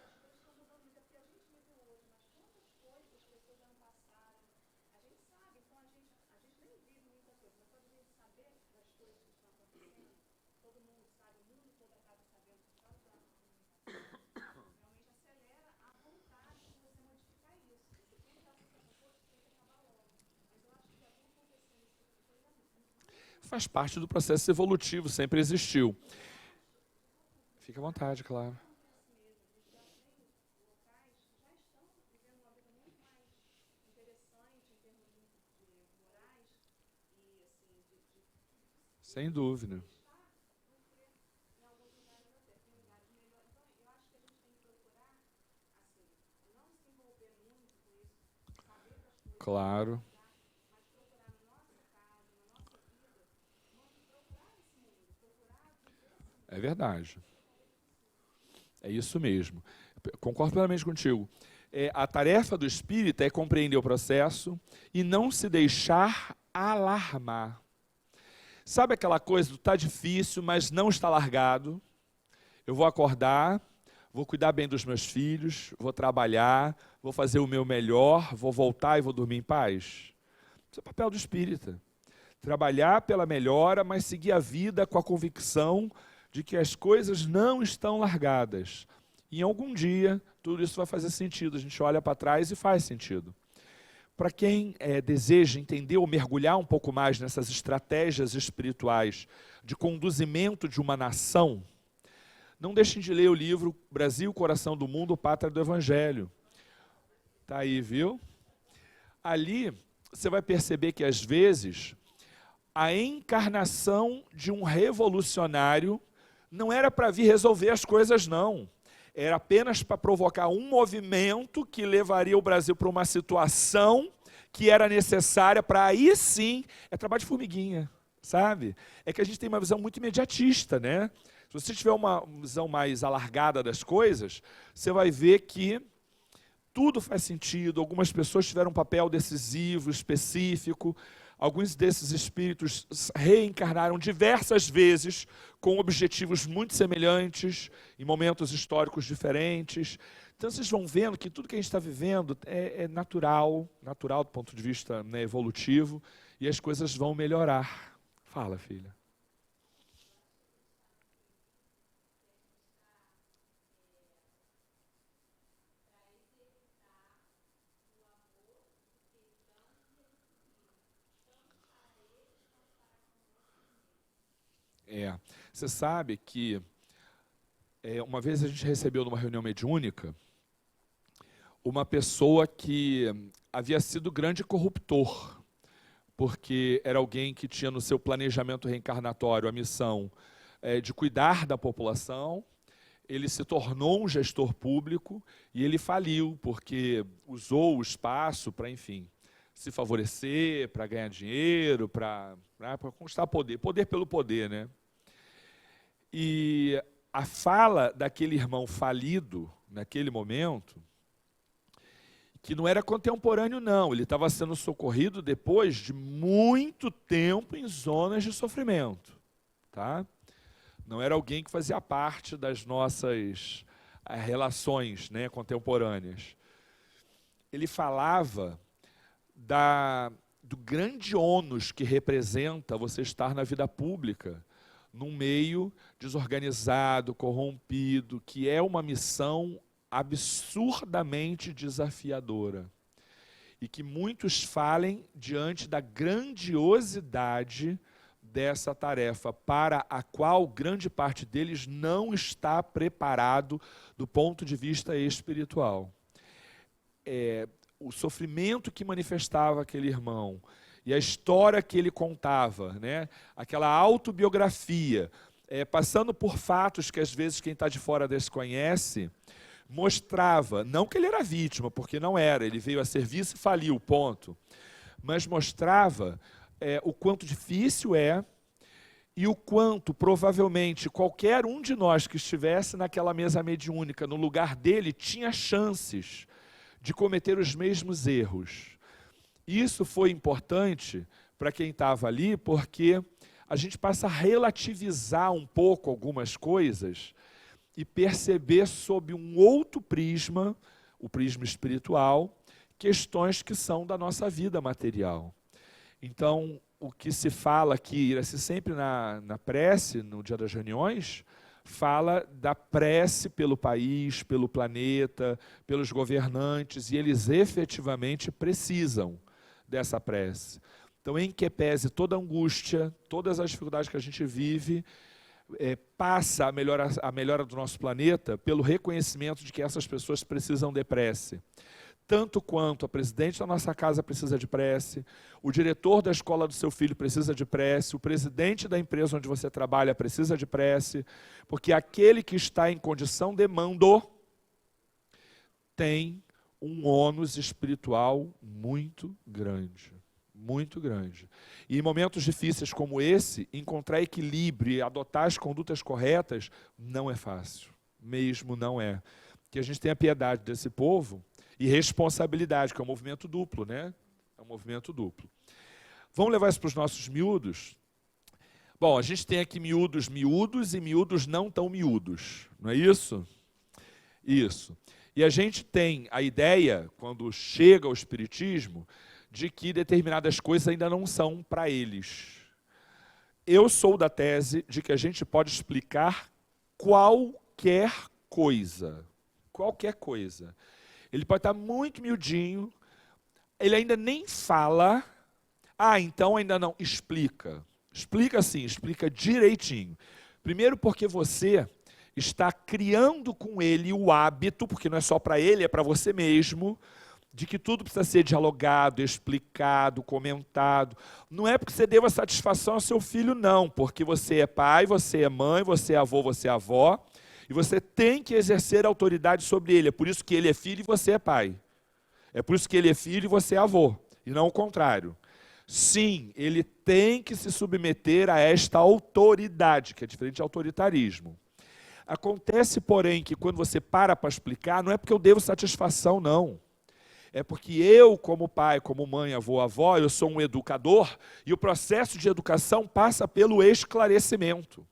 Faz parte do processo evolutivo, sempre existiu. Fique à vontade, claro. Sem dúvida. Claro. É verdade. É isso mesmo. Concordo plenamente contigo. A tarefa do espírita é compreender o processo e não se deixar alarmar. Sabe aquela coisa do tá difícil, mas não está largado? Eu vou acordar, vou cuidar bem dos meus filhos, vou trabalhar, vou fazer o meu melhor, vou voltar e vou dormir em paz. Isso é o papel do espírita. Trabalhar pela melhora, mas seguir a vida com a convicção de que as coisas não estão largadas. E em algum dia, tudo isso vai fazer sentido. A gente olha para trás e faz sentido. Para quem deseja entender ou mergulhar um pouco mais nessas estratégias espirituais de conduzimento de uma nação, não deixem de ler o livro Brasil, Coração do Mundo, Pátria do Evangelho. Está aí, viu? Ali você vai perceber que, às vezes, a encarnação de um revolucionário não era para vir resolver as coisas, não. Era apenas para provocar um movimento que levaria o Brasil para uma situação que era necessária para aí sim, é trabalho de formiguinha, sabe? É que a gente tem uma visão muito imediatista, né? Se você tiver uma visão mais alargada das coisas, você vai ver que tudo faz sentido, algumas pessoas tiveram um papel decisivo, específico, alguns desses espíritos reencarnaram diversas vezes com objetivos muito semelhantes, em momentos históricos diferentes. Então vocês vão vendo que tudo que a gente está vivendo é natural do ponto de vista, né, evolutivo, e as coisas vão melhorar. Fala, filha. Você sabe que uma vez a gente recebeu numa reunião mediúnica uma pessoa que havia sido grande corruptor, porque era alguém que tinha no seu planejamento reencarnatório a missão de cuidar da população. Ele se tornou um gestor público e ele faliu, porque usou o espaço para, enfim, se favorecer, para ganhar dinheiro, para conquistar poder. Poder pelo poder, né? E a fala daquele irmão falido, naquele momento, que não era contemporâneo, não. Ele estava sendo socorrido depois de muito tempo em zonas de sofrimento. Tá? Não era alguém que fazia parte das nossas relações, né, contemporâneas. Ele falava do grande ônus que representa você estar na vida pública, num meio desorganizado, corrompido, que é uma missão absurdamente desafiadora. E que muitos falem diante da grandiosidade dessa tarefa, para a qual grande parte deles não está preparado do ponto de vista espiritual. O sofrimento que manifestava aquele irmão, e a história que ele contava, né? Aquela autobiografia, passando por fatos que às vezes quem está de fora desconhece, mostrava, não que ele era vítima, porque não era, ele veio a serviço e faliu, ponto, mas mostrava o quanto difícil e o quanto, provavelmente, qualquer um de nós que estivesse naquela mesa mediúnica, no lugar dele, tinha chances de cometer os mesmos erros. Isso foi importante para quem estava ali, porque a gente passa a relativizar um pouco algumas coisas e perceber sob um outro prisma, o prisma espiritual, questões que são da nossa vida material. Então, o que se fala aqui, sempre na prece, no dia das reuniões, fala da prece pelo país, pelo planeta, pelos governantes, e eles efetivamente precisam dessa prece. Então, em que pese toda a angústia, todas as dificuldades que a gente vive, passa a melhora do nosso planeta pelo reconhecimento de que essas pessoas precisam de prece. Tanto quanto a presidente da nossa casa precisa de prece, o diretor da escola do seu filho precisa de prece, o presidente da empresa onde você trabalha precisa de prece, porque aquele que está em condição de mando tem um ônus espiritual muito grande. Muito grande. E em momentos difíceis como esse, encontrar equilíbrio e adotar as condutas corretas não é fácil. Mesmo não é. Que a gente tenha piedade desse povo e responsabilidade, que é um movimento duplo, né? É um movimento duplo. Vamos levar isso para os nossos miúdos? Bom, a gente tem aqui miúdos miúdos e miúdos não tão miúdos, não é isso? Isso. E a gente tem a ideia, quando chega ao Espiritismo, de que determinadas coisas ainda não são para eles. Eu sou da tese de que a gente pode explicar qualquer coisa. Qualquer coisa. Ele pode estar muito miudinho, ele ainda nem fala, então ainda não. Explica. Explica sim, explica direitinho. Primeiro porque você está criando com ele o hábito, porque não é só para ele, é para você mesmo, de que tudo precisa ser dialogado, explicado, comentado. Não é porque você deva satisfação ao seu filho, não, porque você é pai, você é mãe, você é avô, você é avó, e você tem que exercer autoridade sobre ele. É por isso que ele é filho e você é pai. É por isso que ele é filho e você é avô, e não o contrário. Sim, ele tem que se submeter a esta autoridade, que é diferente de autoritarismo. Acontece, porém, que quando você para explicar, não é porque eu devo satisfação, não. É porque eu, como pai, como mãe, avô, avó, eu sou um educador, e o processo de educação passa pelo esclarecimento.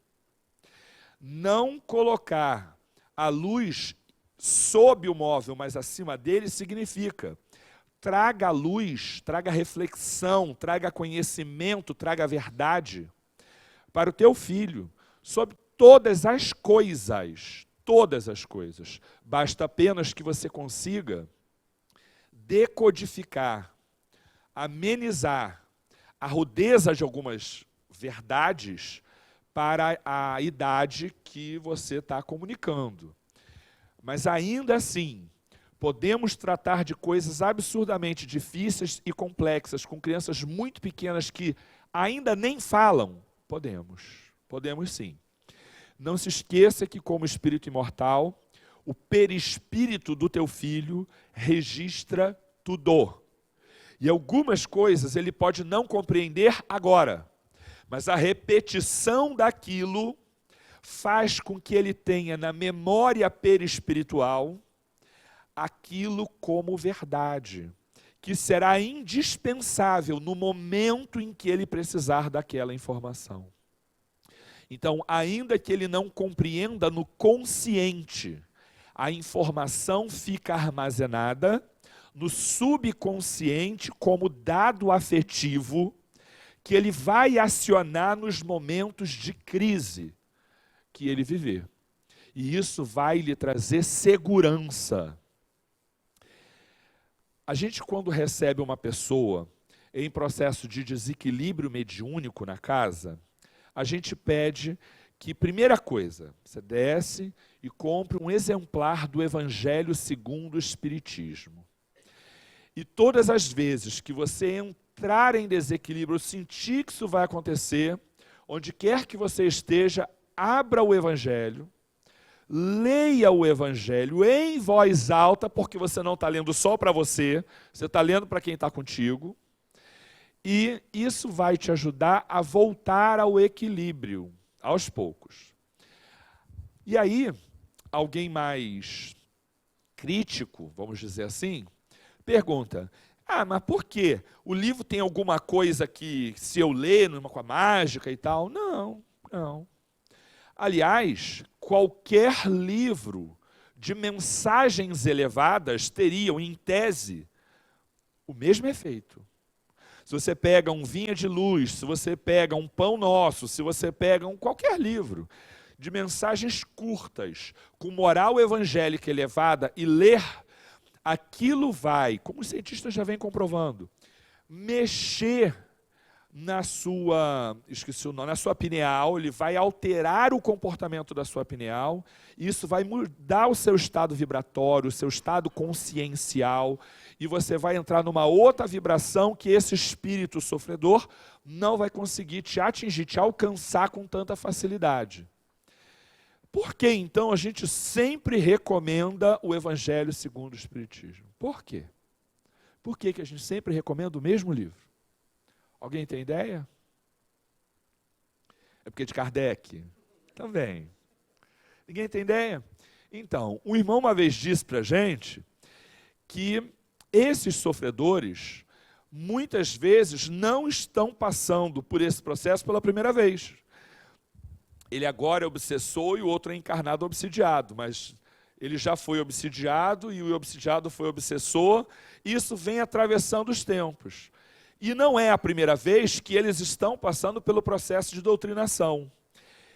Não colocar a luz sob o móvel, mas acima dele, significa: traga luz, traga reflexão, traga conhecimento, traga verdade para o teu filho, sobre todas as coisas, todas as coisas. Basta apenas que você consiga decodificar, amenizar a rudeza de algumas verdades, para a idade que você está comunicando. Mas ainda assim, podemos tratar de coisas absurdamente difíceis e complexas com crianças muito pequenas que ainda nem falam? Podemos sim. Não se esqueça que, como espírito imortal, o perispírito do teu filho registra tudo. E algumas coisas ele pode não compreender agora, mas a repetição daquilo faz com que ele tenha na memória perispiritual aquilo como verdade, que será indispensável no momento em que ele precisar daquela informação. Então, ainda que ele não compreenda no consciente, a informação fica armazenada no subconsciente como dado afetivo que ele vai acionar nos momentos de crise que ele viver. E isso vai lhe trazer segurança. A gente, quando recebe uma pessoa em processo de desequilíbrio mediúnico na casa, a gente pede que, primeira coisa, você desce e compre um exemplar do Evangelho segundo o Espiritismo. E todas as vezes que você entrar em desequilíbrio, sentir que isso vai acontecer, onde quer que você esteja, abra o Evangelho, leia o Evangelho em voz alta, porque você não está lendo só para você, você está lendo para quem está contigo, e isso vai te ajudar a voltar ao equilíbrio, aos poucos. E aí, alguém mais crítico, vamos dizer assim, pergunta, mas por quê? O livro tem alguma coisa que, se eu ler, numa com a mágica e tal? Não. Aliás, qualquer livro de mensagens elevadas teriam, em tese, o mesmo efeito. Se você pega um Vinha de Luz, se você pega um Pão Nosso, se você pega qualquer livro de mensagens curtas, com moral evangélica elevada, e ler, aquilo vai, como os cientistas já vêm comprovando, mexer na sua, esqueci o nome, na sua pineal, ele vai alterar o comportamento da sua pineal, e isso vai mudar o seu estado vibratório, o seu estado consciencial, e você vai entrar numa outra vibração que esse espírito sofredor não vai conseguir te atingir, te alcançar com tanta facilidade. Por que, então, a gente sempre recomenda o Evangelho segundo o Espiritismo? Por quê? Por que a gente sempre recomenda o mesmo livro? Alguém tem ideia? É porque é de Kardec? Também. Ninguém tem ideia? Então, um irmão uma vez disse para a gente que esses sofredores, muitas vezes, não estão passando por esse processo pela primeira vez. Ele agora é obsessor e o outro é encarnado obsidiado, mas ele já foi obsidiado e o obsidiado foi obsessor, e isso vem atravessando os tempos. E não é a primeira vez que eles estão passando pelo processo de doutrinação.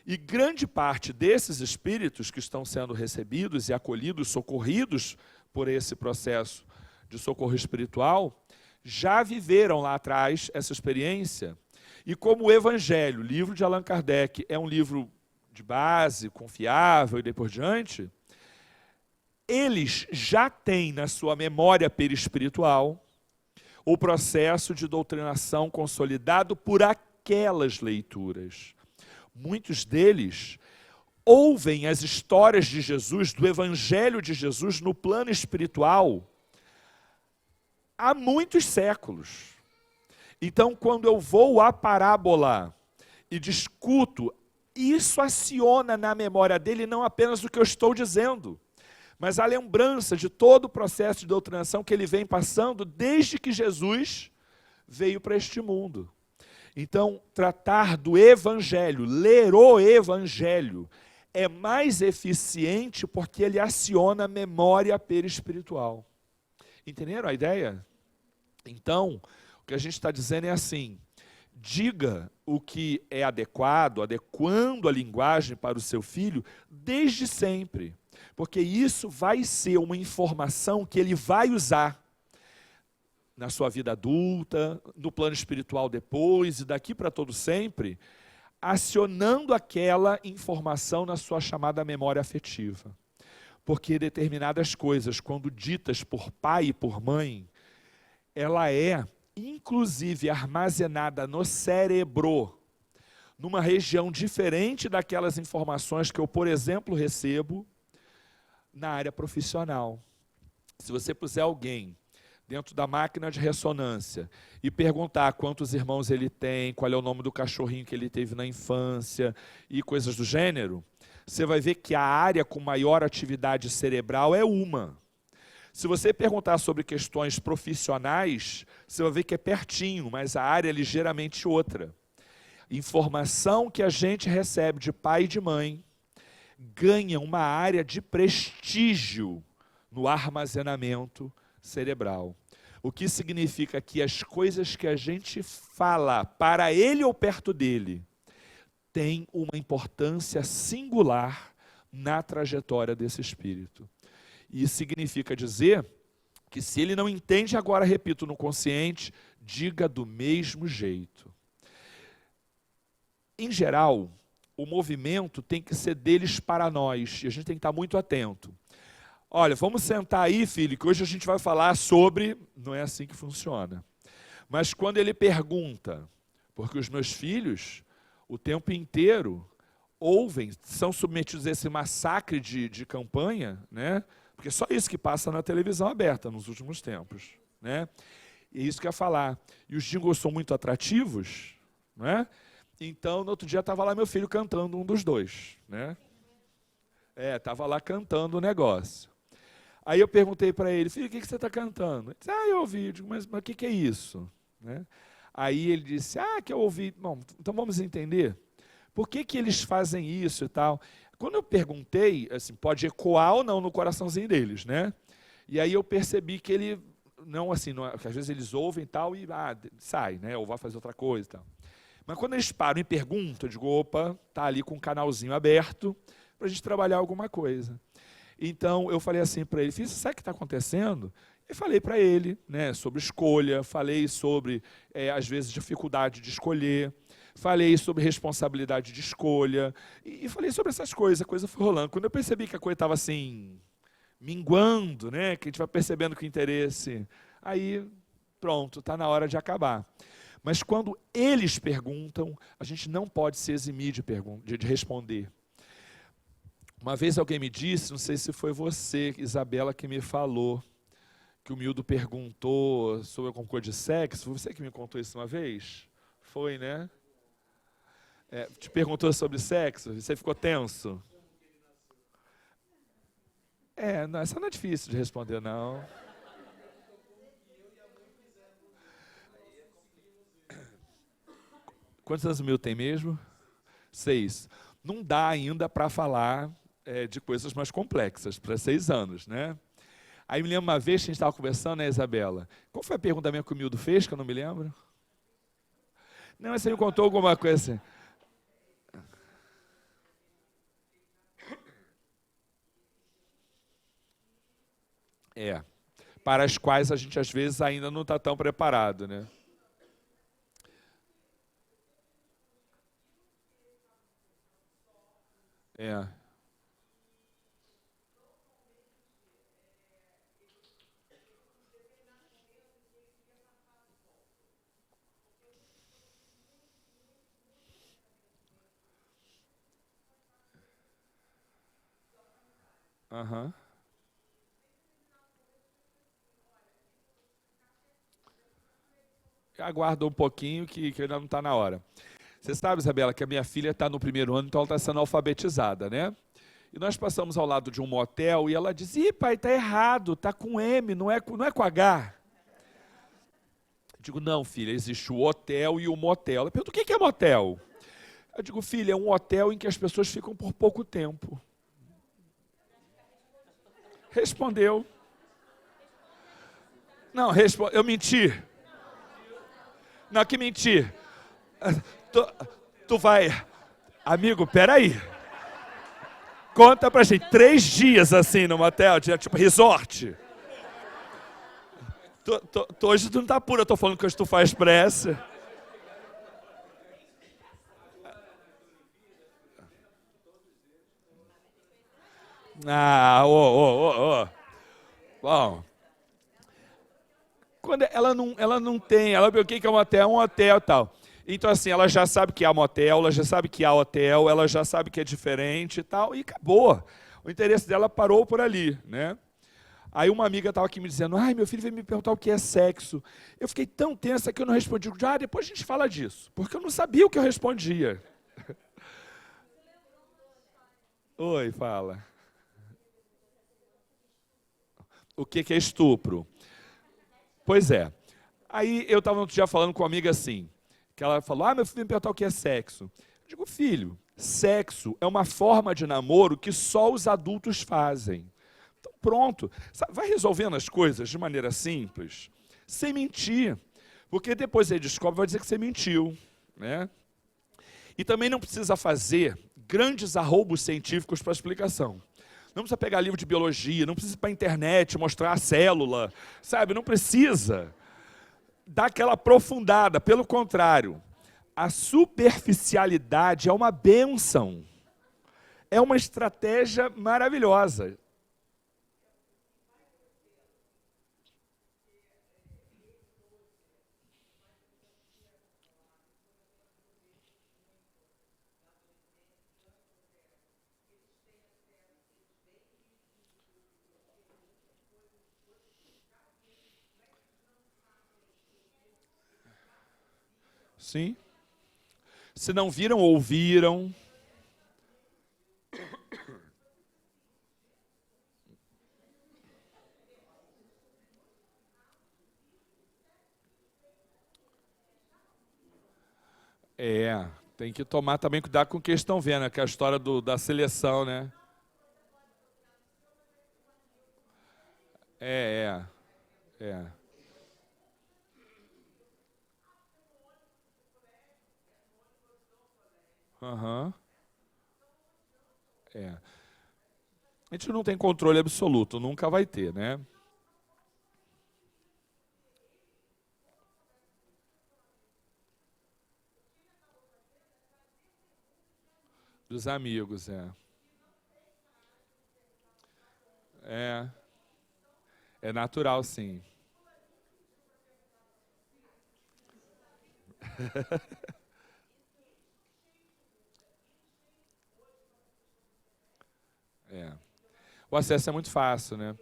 E grande parte desses espíritos que estão sendo recebidos e acolhidos, socorridos por esse processo de socorro espiritual, já viveram lá atrás essa experiência. E como o Evangelho, o livro de Allan Kardec, é um livro de base, confiável e daí por diante, eles já têm na sua memória perispiritual o processo de doutrinação consolidado por aquelas leituras. Muitos deles ouvem as histórias de Jesus, do Evangelho de Jesus, no plano espiritual, há muitos séculos. Então, quando eu vou à parábola e discuto, isso aciona na memória dele não apenas o que eu estou dizendo, mas a lembrança de todo o processo de doutrinação que ele vem passando desde que Jesus veio para este mundo. Então, tratar do Evangelho, ler o Evangelho, é mais eficiente porque ele aciona a memória perispiritual. Entenderam a ideia? Então, o que a gente está dizendo é assim, diga o que é adequado, adequando a linguagem para o seu filho, desde sempre. Porque isso vai ser uma informação que ele vai usar na sua vida adulta, no plano espiritual depois, e daqui para todo sempre, acionando aquela informação na sua chamada memória afetiva. Porque determinadas coisas, quando ditas por pai e por mãe, ela é, inclusive, armazenada no cérebro, numa região diferente daquelas informações que eu, por exemplo, recebo na área profissional. Se você puser alguém dentro da máquina de ressonância e perguntar quantos irmãos ele tem, qual é o nome do cachorrinho que ele teve na infância e coisas do gênero, você vai ver que a área com maior atividade cerebral é uma. Se você perguntar sobre questões profissionais, você vai ver que é pertinho, mas a área é ligeiramente outra. Informação que a gente recebe de pai e de mãe ganha uma área de prestígio no armazenamento cerebral. O que significa que as coisas que a gente fala para ele ou perto dele têm uma importância singular na trajetória desse espírito. E significa dizer que se ele não entende agora, repito, no consciente, diga do mesmo jeito. Em geral, o movimento tem que ser deles para nós, e a gente tem que estar muito atento. Olha, vamos sentar aí, filho, que hoje a gente vai falar sobre... Não é assim que funciona. Mas quando ele pergunta, porque os meus filhos, o tempo inteiro, ouvem, são submetidos a esse massacre de campanha, né? Porque é só isso que passa na televisão aberta nos últimos tempos, né? E é isso que eu ia falar. E os jingles são muito atrativos, não é? Então, no outro dia, estava lá meu filho cantando um dos dois, né? Estava lá cantando o negócio. Aí eu perguntei para ele, filho, o que você está cantando? Ele disse, eu ouvi. Eu digo, mas o que é isso? Né? Aí ele disse, que eu ouvi. Bom, então vamos entender. Por que eles fazem isso e tal? Quando eu perguntei, assim, pode ecoar ou não no coraçãozinho deles, né? E aí eu percebi que ele, não assim, não, que às vezes eles ouvem e tal, e sai, né? Ou vai fazer outra coisa e tal. Mas quando eles param e perguntam, eu digo, opa, está ali com um canalzinho aberto para a gente trabalhar alguma coisa. Então, eu falei assim para ele, filho, sabe o que está acontecendo? E falei para ele, né, sobre escolha, falei sobre, às vezes, dificuldade de escolher, falei sobre responsabilidade de escolha, e falei sobre essas coisas, a coisa foi rolando. Quando eu percebi que a coisa estava assim, minguando, né, que a gente vai percebendo que o interesse, aí, pronto, está na hora de acabar. Mas quando eles perguntam, a gente não pode se eximir de responder. Uma vez alguém me disse, não sei se foi você, Isabela, que me falou, que o Mildo perguntou sobre alguma coisa de sexo. Foi você que me contou isso uma vez? Foi, né? Te perguntou sobre sexo, você ficou tenso? Não, essa não é difícil de responder, não. Quantos anos o Mildo tem mesmo? 6. Não dá ainda para falar de coisas mais complexas, para 6 anos, né? Aí me lembro uma vez que a gente estava conversando, né, Isabela? Qual foi a pergunta mesmo que o Mildo fez, que eu não me lembro? Não, você me contou alguma coisa assim. Para as quais a gente às vezes ainda não está tão preparado, né? Aham. Aguarda um pouquinho que ainda não está na hora. Você sabe, Isabela, que a minha filha está no 1º ano, então ela está sendo alfabetizada, né? E nós passamos ao lado de um motel e ela diz, pai, está errado, está com M, não é com H. Eu digo, não, filha, existe o hotel e o motel. Ela pergunta, o que é motel? Eu digo, filha, é um hotel em que as pessoas ficam por pouco tempo. Respondeu. Não, eu menti. Não, que mentir. Tu vai... Amigo, peraí. Conta pra gente, 3 dias assim no motel, tipo resort. Hoje tu não tá pura, eu tô falando que hoje tu faz pressa. Ah, Bom, quando ela não tem, ela vê o que é um hotel e tal. Então, assim, ela já sabe que há motel, ela já sabe que há hotel, ela já sabe que é diferente e tal, e acabou. O interesse dela parou por ali, né? Aí uma amiga estava aqui me dizendo, ai, meu filho veio me perguntar o que é sexo. Eu fiquei tão tensa que eu não respondi. Depois a gente fala disso, porque eu não sabia o que eu respondia. Oi, fala. O que é estupro? Pois é. Aí eu estava no outro dia falando com uma amiga assim, que ela falou, meu filho veio me perguntar o que é sexo. Eu digo, filho, sexo é uma forma de namoro que só os adultos fazem. Então, pronto. Vai resolvendo as coisas de maneira simples, sem mentir. Porque depois ele descobre, vai dizer que você mentiu, né? E também não precisa fazer grandes arroubos científicos para explicação. Não precisa pegar livro de biologia, não precisa ir para a internet mostrar a célula, sabe? Não precisa dar aquela aprofundada. Pelo contrário, a superficialidade é uma bênção. É uma estratégia maravilhosa. Sim. Se não viram, ouviram. Tem que tomar também cuidado com o que estão vendo, que é a história da seleção, né? É, é, é. Aham. É. A gente não tem controle absoluto, nunca vai ter, né? Dos amigos, é. É, é natural, sim. É. O acesso é muito fácil, né?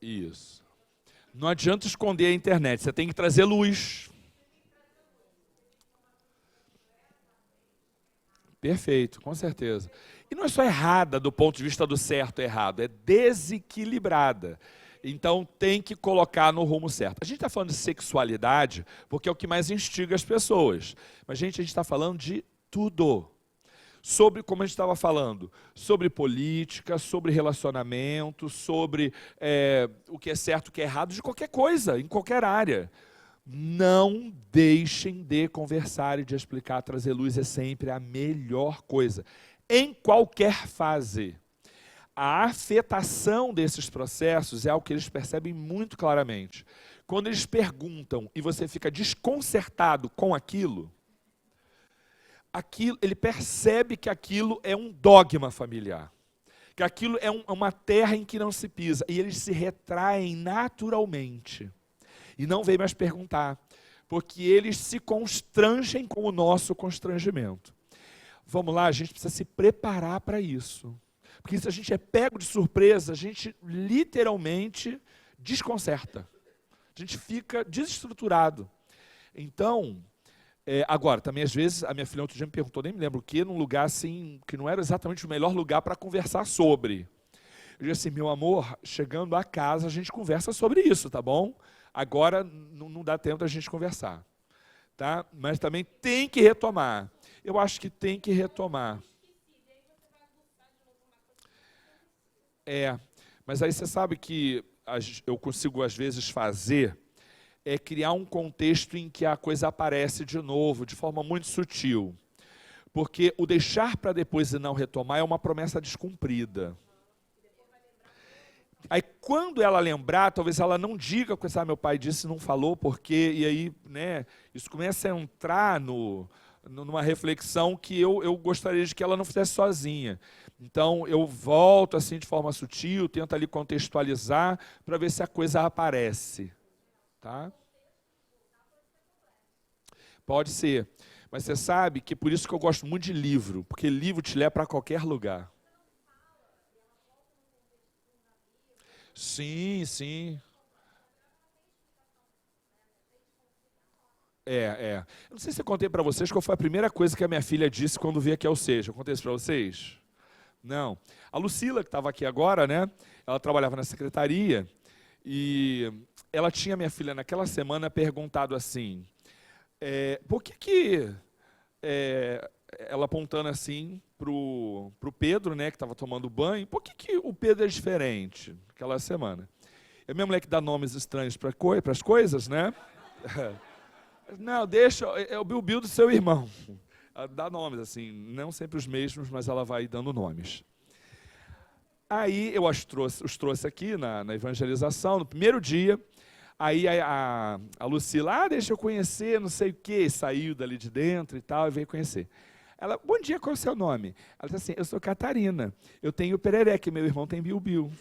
Isso. Não adianta esconder a internet, você tem que trazer luz. Perfeito, com certeza. E não é só errada do ponto de vista do certo e errado, é desequilibrada. Então tem que colocar no rumo certo. A gente está falando de sexualidade porque é o que mais instiga as pessoas. Mas, gente, a gente está falando de tudo. Sobre, como a gente estava falando, sobre política, sobre relacionamento, sobre o que é certo, o que é errado, de qualquer coisa, em qualquer área. Não deixem de conversar e de explicar, trazer luz é sempre a melhor coisa. Em qualquer fase. A afetação desses processos é algo que eles percebem muito claramente. Quando eles perguntam e você fica desconcertado com aquilo, ele percebe que aquilo é um dogma familiar. Que aquilo é uma terra em que não se pisa. E eles se retraem naturalmente. E não vem mais perguntar, porque eles se constrangem com o nosso constrangimento. Vamos lá, a gente precisa se preparar para isso. Porque se a gente é pego de surpresa, a gente literalmente desconcerta. A gente fica desestruturado. Então, agora, também às vezes, a minha filha outro dia me perguntou, nem me lembro o que, num lugar assim, que não era exatamente o melhor lugar para conversar sobre. Eu disse assim, meu amor, chegando a casa a gente conversa sobre isso, tá bom? Agora não dá tempo da gente conversar, tá? Mas também tem que retomar. Eu acho que tem que retomar. Mas aí você sabe que eu consigo às vezes fazer criar um contexto em que a coisa aparece de novo, de forma muito sutil. Porque o deixar para depois e não retomar é uma promessa descumprida. Aí quando ela lembrar, talvez ela não diga, meu pai disse e não falou, porque, e aí, né, isso começa a entrar numa reflexão que eu gostaria de que ela não fizesse sozinha. Então, eu volto assim de forma sutil, tento ali contextualizar para ver se a coisa aparece. Tá? Pode ser. Mas você sabe que por isso que eu gosto muito de livro, porque livro te leva para qualquer lugar. Sim, sim. Eu não sei se eu contei para vocês qual foi a primeira coisa que a minha filha disse quando veio aqui ao Seja. Eu contei isso para vocês? Não. A Lucila, que estava aqui agora, né? Ela trabalhava na secretaria e ela tinha, minha filha, naquela semana perguntado assim, por que ela apontando assim para o Pedro, né, que estava tomando banho, por que o Pedro é diferente naquela semana? É a minha mulher que dá nomes estranhos para as coisas, né? Não, deixa, é o Bilbil do seu irmão. Ela dá nomes, assim, não sempre os mesmos, mas ela vai dando nomes. Aí eu os trouxe aqui na evangelização, no primeiro dia. Aí a Lucila, deixa eu conhecer, não sei o quê, saiu dali de dentro e tal, e veio conhecer. Ela, bom dia, qual é o seu nome? Ela disse assim, eu sou Catarina, eu tenho Perereca, meu irmão tem Bilbil.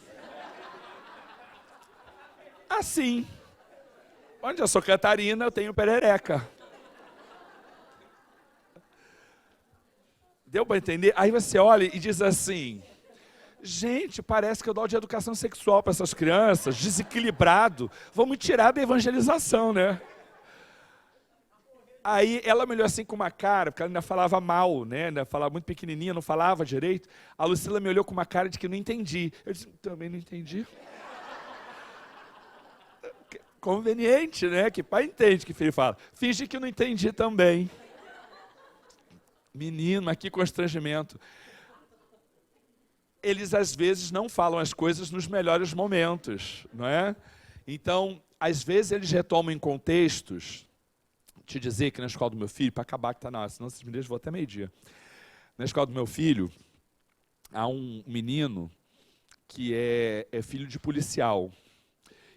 Assim. Onde eu sou Catarina, eu tenho Perereca. Deu para entender? Aí você olha e diz assim, gente, parece que eu dou aula de educação sexual para essas crianças, desequilibrado, vamos tirar da evangelização, né? Aí ela me olhou assim com uma cara, porque ela ainda falava mal, né? Ainda falava muito pequenininha, não falava direito. A Lucila me olhou com uma cara de que não entendi. Eu disse, também não entendi. Conveniente, né? Que pai entende que filho fala. Finge que não entendi também. Menino, mas que constrangimento. Eles às vezes não falam as coisas nos melhores momentos, não é? Então, às vezes eles retomam em contextos. Te dizer que na escola do meu filho, para acabar que está na hora, senão vocês me deixam, vou até meio-dia. Na escola do meu filho, há um menino que é filho de policial.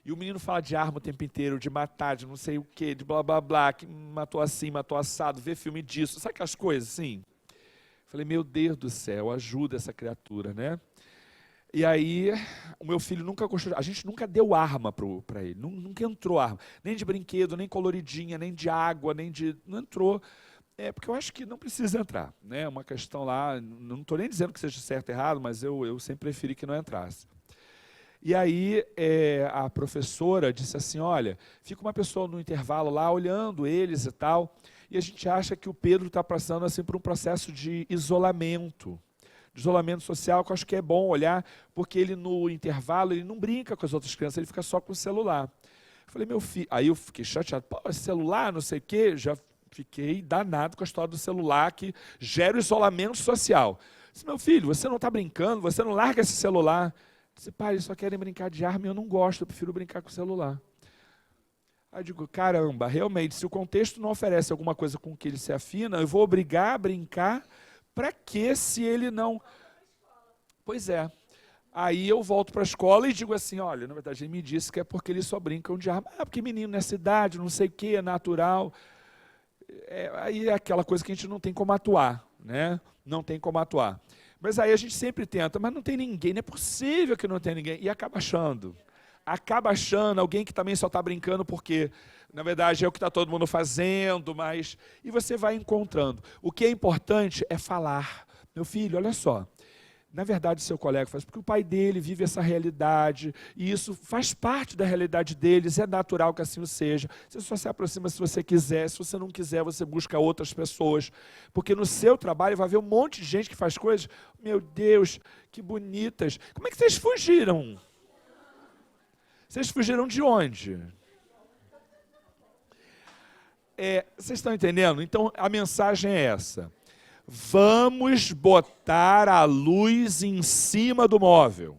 E o menino fala de arma o tempo inteiro, de matar, de não sei o quê, de blá, blá, blá, que matou assim, matou assado, vê filme disso. Sabe aquelas coisas assim? Falei, meu Deus do céu, ajuda essa criatura, né? E aí, o meu filho nunca gostou, a gente nunca deu arma para ele, nunca entrou arma. Nem de brinquedo, nem coloridinha, nem de água, nem de... Não entrou. Porque eu acho que não precisa entrar, né? Uma questão lá, não estou nem dizendo que seja certo ou errado, mas eu sempre preferi que não entrasse. E aí a professora disse assim, olha, fica uma pessoa no intervalo lá olhando eles e tal, e a gente acha que o Pedro está passando assim, por um processo de isolamento social, que eu acho que é bom olhar, porque ele no intervalo ele não brinca com as outras crianças, ele fica só com o celular. Eu falei, meu filho, aí eu fiquei chateado, pô, celular, não sei o quê, já fiquei danado com a história do celular que gera o isolamento social. Eu disse, meu filho, você não está brincando, você não larga esse celular. Disse, pai, eles só querem brincar de arma e eu não gosto, eu prefiro brincar com o celular. Aí eu digo, caramba, realmente, se o contexto não oferece alguma coisa com que ele se afina, eu vou obrigar a brincar, para que se ele não... Pois é. Aí eu volto para a escola e digo assim, olha, na verdade ele me disse que é porque eles só brincam de arma. Porque menino nessa idade, não sei o que, é natural. Aí é aquela coisa que a gente não tem como atuar, né? Não tem como atuar. Mas aí a gente sempre tenta, mas não tem ninguém, não é possível que não tenha ninguém. E acaba achando. Acaba achando alguém que também só está brincando porque, na verdade, é o que está todo mundo fazendo, mas... E você vai encontrando. O que é importante é falar. Meu filho, olha só. Na verdade, seu colega faz porque o pai dele vive essa realidade, e isso faz parte da realidade deles, é natural que assim o seja. Você só se aproxima se você quiser, se você não quiser, você busca outras pessoas, porque no seu trabalho vai haver um monte de gente que faz coisas, meu Deus, que bonitas. Como é que vocês fugiram? Vocês fugiram de onde? Vocês estão entendendo? Então, a mensagem é essa. Vamos botar a luz em cima do móvel.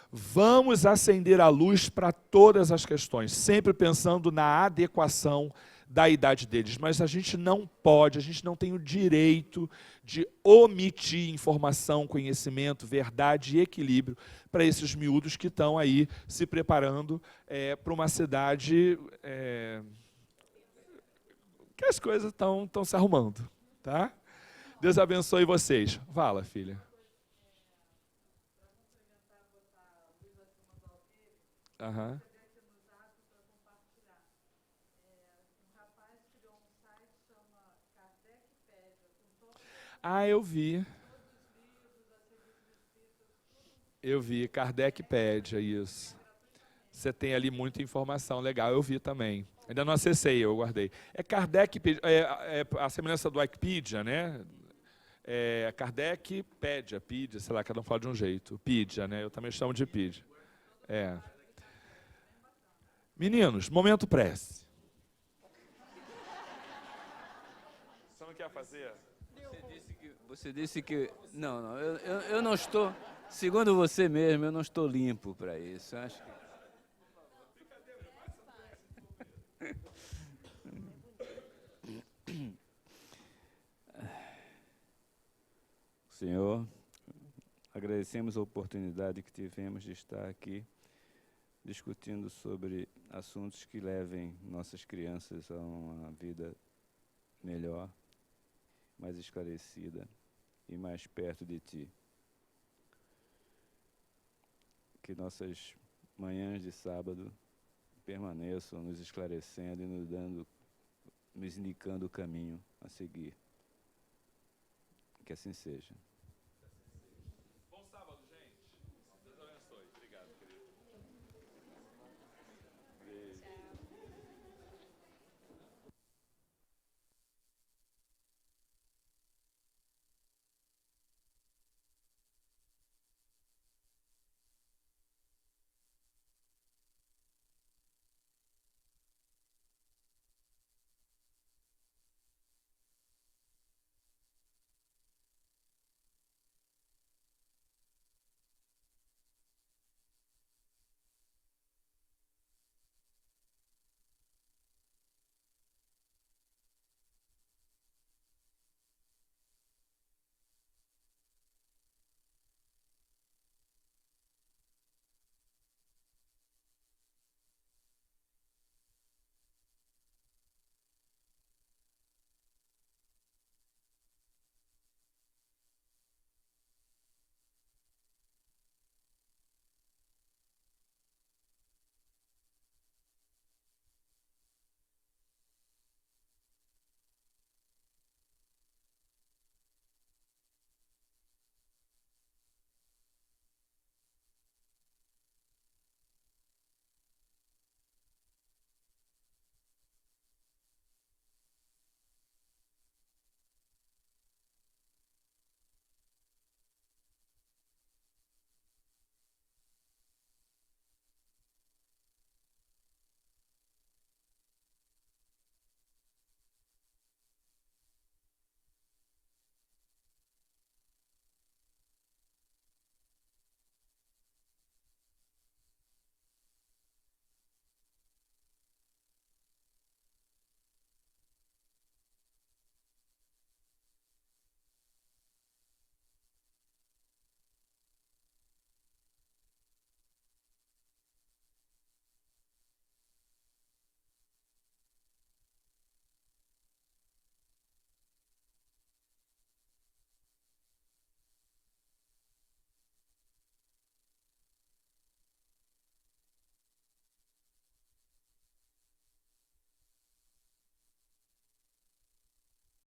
Vamos acender a luz para todas as questões, sempre pensando na adequação da idade deles. Mas a gente não pode, a gente não tem o direito de omitir informação, conhecimento, verdade e equilíbrio para esses miúdos que estão aí se preparando para uma cidade que as coisas estão se arrumando, tá? Deus abençoe vocês. Fala, filha. Aham. Ah, eu vi. Eu vi. Kardecpédia, isso. Você tem ali muita informação legal. Eu vi também. Ainda não acessei, eu guardei. É Kardec, é a semelhança do Wikipedia, né? É Kardecpédia, Pedia, sei lá, cada um fala de um jeito. Pedia, né? Eu também chamo de Pedia. É. Meninos, momento prece. Você não quer fazer? Você disse que não, eu não estou, segundo você mesmo, eu não estou limpo para isso. Acho que Senhor, agradecemos a oportunidade que tivemos de estar aqui discutindo sobre assuntos que levem nossas crianças a uma vida melhor, mais esclarecida e mais perto de Ti. Que nossas manhãs de sábado permaneçam nos esclarecendo e nos indicando o caminho a seguir. Que assim seja.